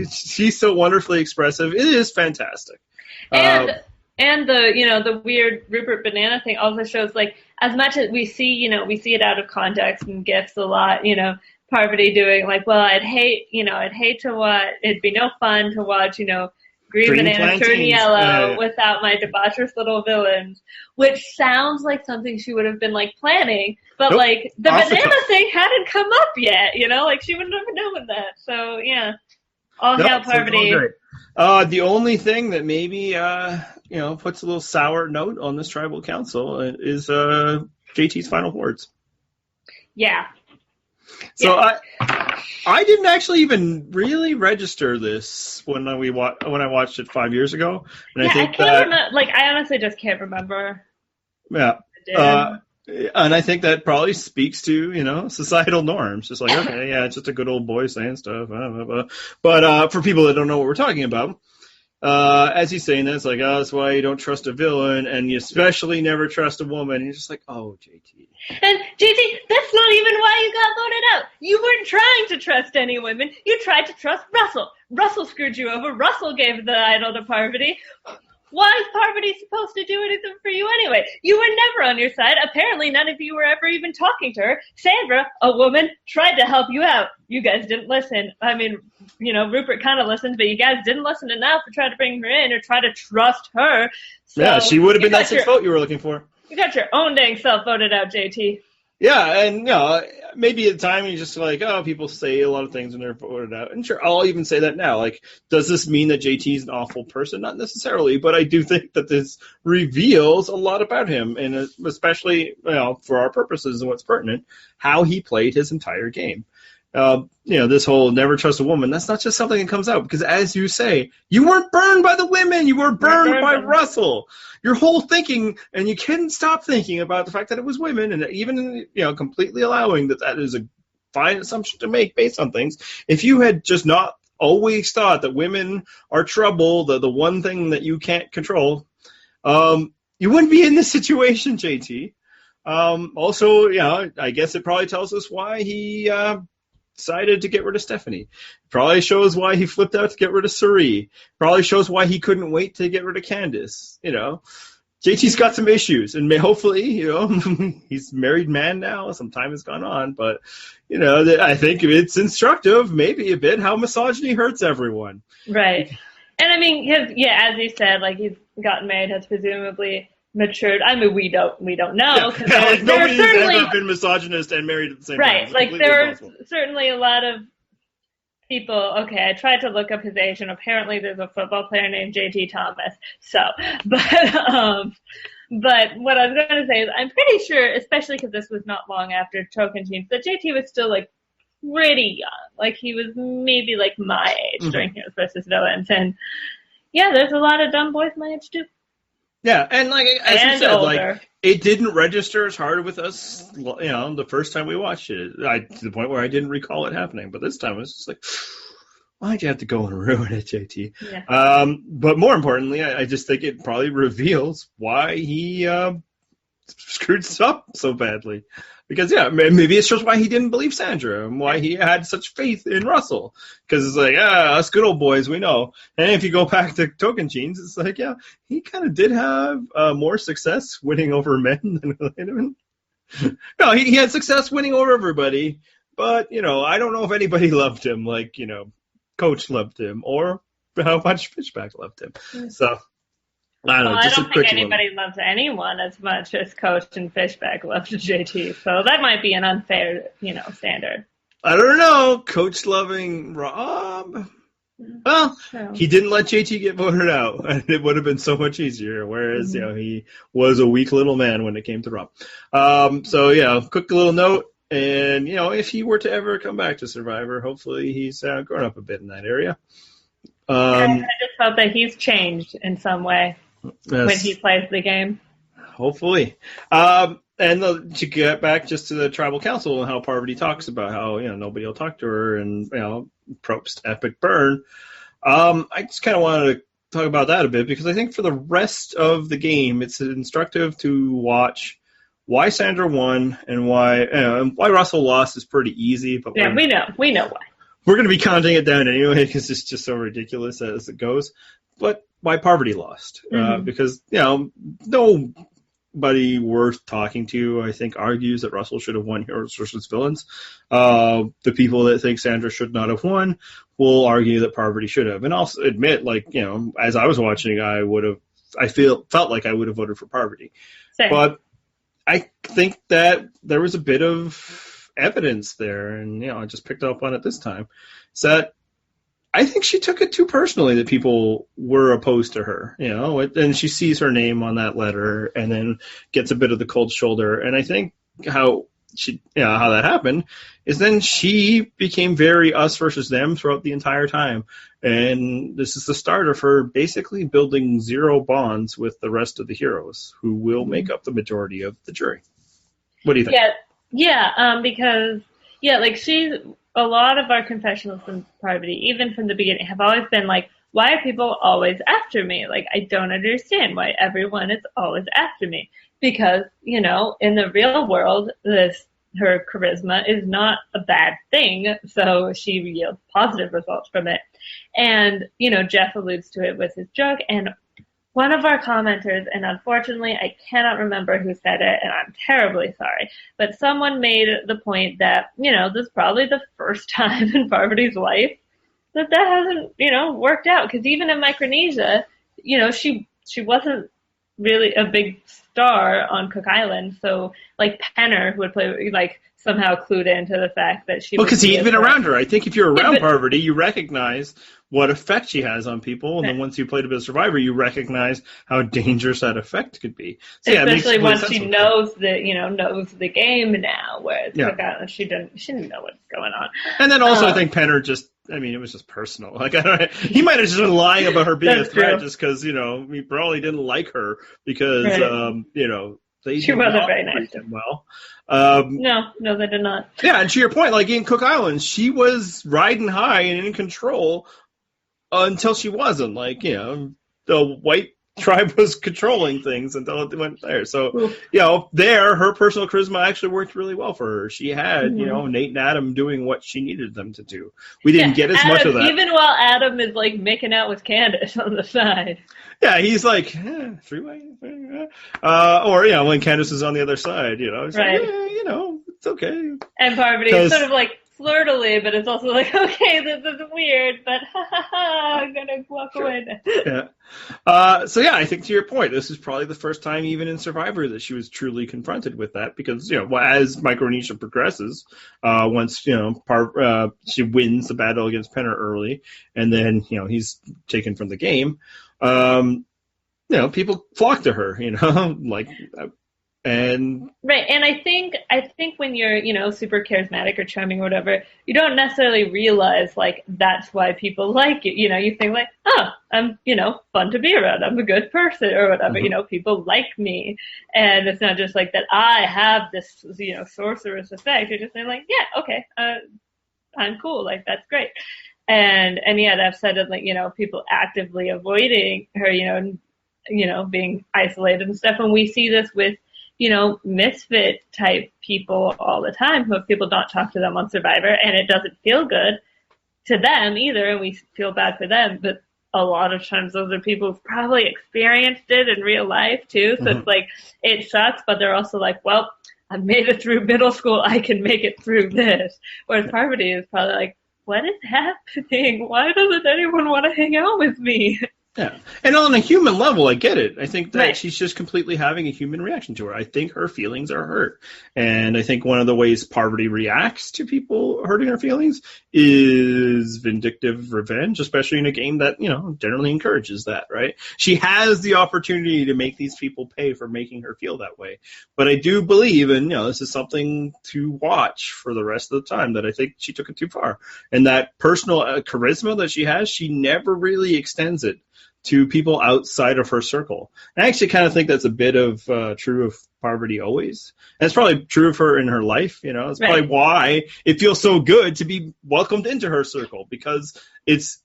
she's so wonderfully expressive. It is fantastic. And the weird Rupert banana thing also shows, like, as much as we see it out of context and gifts a lot, Parvati doing like, well, I'd hate to watch, it'd be no fun to watch, green banana turn yellow without my debaucherous little villains, which sounds like something she would have been like planning, but like the banana thing hadn't come up yet, like she would never known that. So all hail Parvati. The only thing that maybe puts a little sour note on this tribal council is JT's final words. Yeah. So I didn't actually even really register this when I watched it 5 years ago, and I think I honestly just can't remember. Yeah. And I think that probably speaks to, societal norms. Just like, okay, it's just a good old boy saying stuff. But for people that don't know what we're talking about, as he's saying that, it's like, that's why you don't trust a villain, and you especially never trust a woman. And you're just like, oh, JT. And JT, that's not even why you got voted out. You weren't trying to trust any women. You tried to trust Russell. Russell screwed you over. Russell gave the idol to Parvati. Why is Parvati supposed to do anything for you anyway? You were never on your side. Apparently none of you were ever even talking to her. Sandra, a woman, tried to help you out. You guys didn't listen. I mean, Rupert kind of listened, but you guys didn't listen enough to try to bring her in or try to trust her. So she would have been that 6th vote you were looking for. You got your own dang self voted out, JT. Yeah, and maybe at the time you just like, people say a lot of things when they're voted out. And sure, I'll even say that now. Like, does this mean that JT's an awful person? Not necessarily, but I do think that this reveals a lot about him, and especially, for our purposes and what's pertinent, how he played his entire game. This whole never trust a woman, that's not just something that comes out, because as you say, you weren't burned by the women, you were burned by Russell. Your whole thinking, and you couldn't stop thinking about the fact that it was women, and even, completely allowing that is a fine assumption to make based on things. If you had just not always thought that women are trouble, the one thing that you can't control, you wouldn't be in this situation, JT. Also, I guess it probably tells us why he decided to get rid of Stephanie. Probably shows why he flipped out to get rid of Cirie. Probably shows why he couldn't wait to get rid of Candace. JT's got some issues, and hopefully, he's a married man now. Some time has gone on, but I think it's instructive, maybe a bit, how misogyny hurts everyone. Right, and I mean, as you said, like he's gotten married, has presumably matured. I mean, we don't know because nobody's ever been misogynist and married at the same time. Right, like there are certainly a lot of people. Okay, I tried to look up his age, and apparently there's a football player named JT Thomas. So, but what I was going to say is, I'm pretty sure, especially because this was not long after Tocantins, that JT was still like pretty young. Like he was maybe like my age during Heroes versus Villains, and there's a lot of dumb boys my age too. Yeah, and like as you said, older. like it didn't register as hard with us, the first time we watched it. To the point where I didn't recall it happening, but this time it was just like, why'd you have to go and ruin it, JT? Yeah. But more importantly, I just think it probably reveals why he screwed us up so badly. Because, maybe it's just why he didn't believe Sandra and why he had such faith in Russell. Because it's like, us good old boys, we know. And if you go back to Tocantins, it's like, he kind of did have more success winning over men than women. No, he had success winning over everybody. But, I don't know if anybody loved him like, Coach loved him or how much Fishback loved him. So, I don't know. I don't think anybody loves anyone as much as Coach and Fishback loved JT. So that might be an unfair, standard. I don't know. Coach loving Rob. Well, he didn't let JT get voted out, and it would have been so much easier. Whereas, he was a weak little man when it came to Rob. Quick little note. And, if he were to ever come back to Survivor, hopefully he's grown up a bit in that area. I just hope that he's changed in some way. Yes. When he plays the game. Hopefully. To get back just to the tribal council and how Parvati talks about how, nobody will talk to her and, Probst epic burn. I just kind of wanted to talk about that a bit because I think for the rest of the game, it's instructive to watch why Sandra won and why Russell lost is pretty easy. But we know why. We're going to be counting it down anyway because it's just so ridiculous as it goes. But why Parvati lost? Because, nobody worth talking to, I think, argues that Russell should have won Heroes versus Villains. The people that think Sandra should not have won will argue that Parvati should have. And I'll admit, as I was watching, I felt like I would have voted for Parvati. Same. But I think that there was a bit of evidence there, and, I just picked up on it this time, is that I think she took it too personally that people were opposed to her, and she sees her name on that letter and then gets a bit of the cold shoulder. And I think how that happened is then she became very us versus them throughout the entire time. And this is the start of her basically building zero bonds with the rest of the heroes who will make up the majority of the jury. What do you think? Because she's, a lot of our confessionals from Parvati, even from the beginning, have always been like, why are people always after me? Like, I don't understand why everyone is always after me. Because, in the real world, her charisma is not a bad thing, so she yields positive results from it. And, Jeff alludes to it with his joke, and one of our commenters, and unfortunately I cannot remember who said it, and I'm terribly sorry, but someone made the point that, this is probably the first time in Parvati's life that hasn't, worked out. Because even in Micronesia, she wasn't really a big star on Cook Island. So, Penner, who would play, somehow clued into the fact that she. Well, because he'd been around her. I think if you're around Parvati, you recognize what effect she has on people, and then once you played a bit of Survivor, you recognize how dangerous that effect could be. So, especially once she knows the game now, whereas Cook Island, she didn't know what's going on. And then also, I think Penner it was just personal. He might have just been lying about her being a threat just because, he probably didn't like her because, They She did wasn't not very nice treat to him well. No, they did not. Yeah, and to your point, like in Cook Islands, she was riding high and in control until she wasn't. Like, the white tribe was controlling things until it went there. So, Oof. there, her personal charisma actually worked really well for her. She had, Mhm. Nate and Adam doing what she needed them to do. We didn't get as much of that. Even while Adam is like making out with Candace on the side. Yeah, he's like, three-way? Or, when Candace is on the other side, it's Right. like, it's okay. And Parvati is sort of like flirtily, but it's also like, okay, this is weird, but I'm gonna walk away now. Yeah. So I think to your point, this is probably the first time even in Survivor that she was truly confronted with that because, as Micronesia progresses, once, she wins the battle against Penner early and then, he's taken from the game, people flock to her, like, and right. And I think when you're, super charismatic or charming or whatever, you don't necessarily realize like that's why people like you. You think like, oh, I'm, fun to be around. I'm a good person or whatever. Mhm. People like me, and it's not just like that. I have this, sorceress effect. You're just saying like, yeah, okay, I'm cool. Like that's great. And yet I've said that like, people actively avoiding her, being isolated and stuff. And we see this with, misfit type people all the time who people don't talk to them on Survivor and it doesn't feel good to them either. And we feel bad for them, but a lot of times those are people who've probably experienced it in real life too. So It's like, it sucks, but they're also like, well, I made it through middle school. I can make it through this. Whereas Parvati is probably like, what is happening? Why doesn't anyone want to hang out with me? Yeah. And on a human level, I get it. I think that Right. she's just completely having a human reaction to her. I think her feelings are hurt. And I think one of the ways Parvati reacts to people hurting her feelings is vindictive revenge, especially in a game that, generally encourages that, right? She has the opportunity to make these people pay for making her feel that way. But I do believe, and, this is something to watch for the rest of the time, that I think she took it too far. And that personal charisma that she has, she never really extends it to people outside of her circle. I actually kind of think that's a bit of true of Parvati always. And it's probably true of her in her life. It's Right. probably why it feels so good to be welcomed into her circle because it's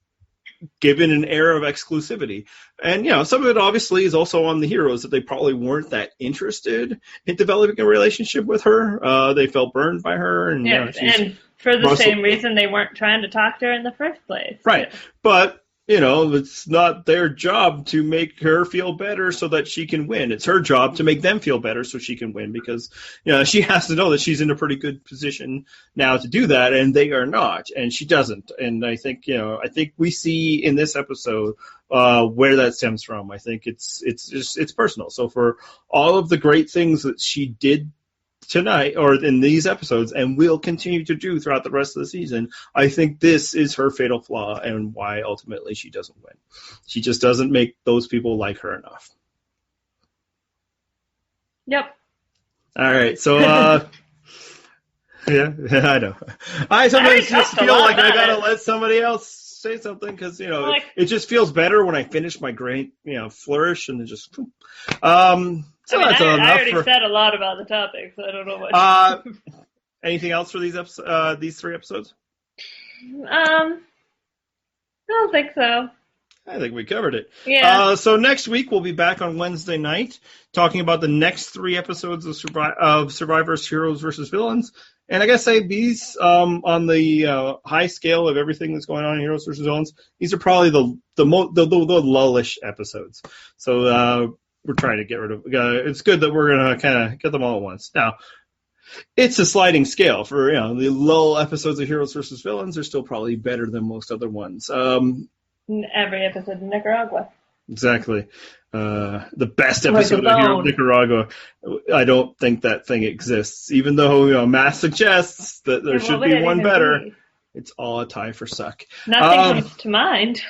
given an air of exclusivity. And, some of it obviously is also on the heroes that they probably weren't that interested in developing a relationship with her. They felt burned by her. And, Yeah, and for the same reason they weren't trying to talk to her in the first place. Right. But, it's not their job to make her feel better so that she can win. It's her job to make them feel better so she can win because, she has to know that she's in a pretty good position now to do that, and they are not, and she doesn't. And I think, we see in this episode where that stems from. I think it's personal. So for all of the great things that she did tonight or in these episodes and will continue to do throughout the rest of the season, I think this is her fatal flaw and why ultimately she doesn't win. She just doesn't make those people like her enough. Yep. All right, so yeah, I know. I sometimes just feel like I gotta let somebody else say something because it just feels better when I finish my great flourish and then just So I that's enough already for, said a lot about the topic, so I don't know what. anything else for these these 3 episodes? I don't think so. I think we covered it. Yeah. So next week we'll be back on Wednesday night talking about the next 3 episodes of Survivor's Heroes versus Villains. And I guess these on the high scale of everything that's going on in Heroes versus Villains, these are probably the lullish episodes. So we're trying to get rid of. It's good that we're gonna kind of get them all at once. Now, it's a sliding scale for the lull episodes of Heroes versus Villains are still probably better than most other ones. Every episode in Nicaragua. Exactly. The best episode of Hero Nicaragua. I don't think that thing exists, even though Matt suggests that there should be one better. It's all a tie for suck. Nothing comes to mind.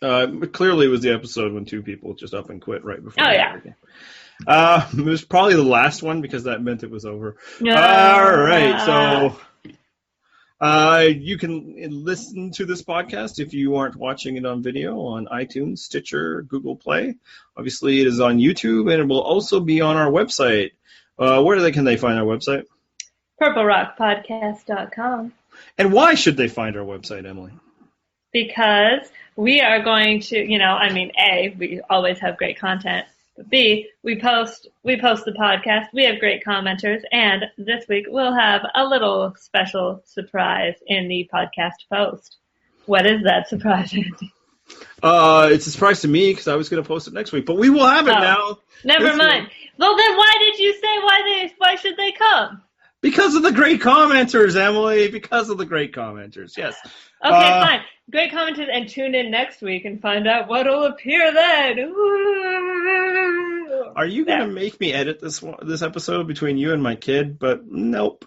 Clearly, it was the episode when 2 people just up and quit right before. Oh yeah. It was probably the last one because that meant it was over. All right, so You can listen to this podcast if you aren't watching it on video on iTunes, Stitcher, Google Play. Obviously, it is on YouTube, and it will also be on our website. Can they find our website? PurpleRockPodcast.com. And why should they find our website, Emily? Because we are going to, A, we always have great content. But B, we post the podcast. We have great commenters, and this week we'll have a little special surprise in the podcast post. What is that surprise, Andy? It's a surprise to me because I was going to post it next week, but we will have it now. Never mind. Well, then why did you say why should they come? Because of the great commenters, Emily. Because of the great commenters. Yes. Okay, fine. Great commenters, and tune in next week and find out what will appear then. Ooh. Are you going to make me edit this episode between you and my kid? But nope.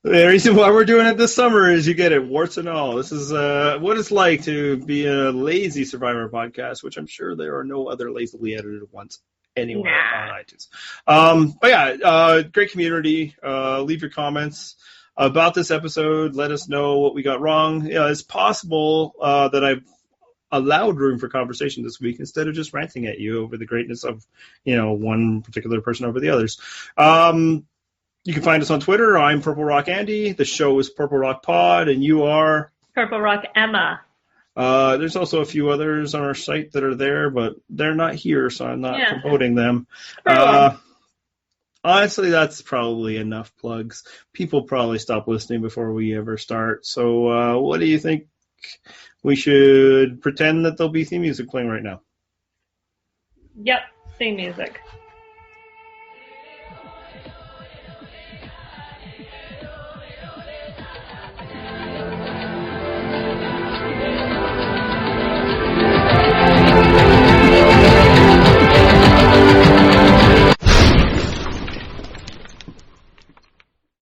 The reason why we're doing it this summer is you get it, warts and all. This is what it's like to be a lazy Survivor podcast, which I'm sure there are no other lazily edited ones anywhere on iTunes. But yeah, great community. Leave your comments about this episode. Let us know what we got wrong. It's possible that I've allowed room for conversation this week instead of just ranting at you over the greatness of one particular person over the others. You can find us on Twitter. I'm Purple Rock Andy. The show is Purple Rock Pod, and you are Purple Rock Emma. There's also a few others on our site that are there, but they're not here, so I'm not promoting them. Honestly, that's probably enough plugs. People probably stop listening before we ever start. So what do you think? We should pretend that there'll be theme music playing right now. Yep, theme music.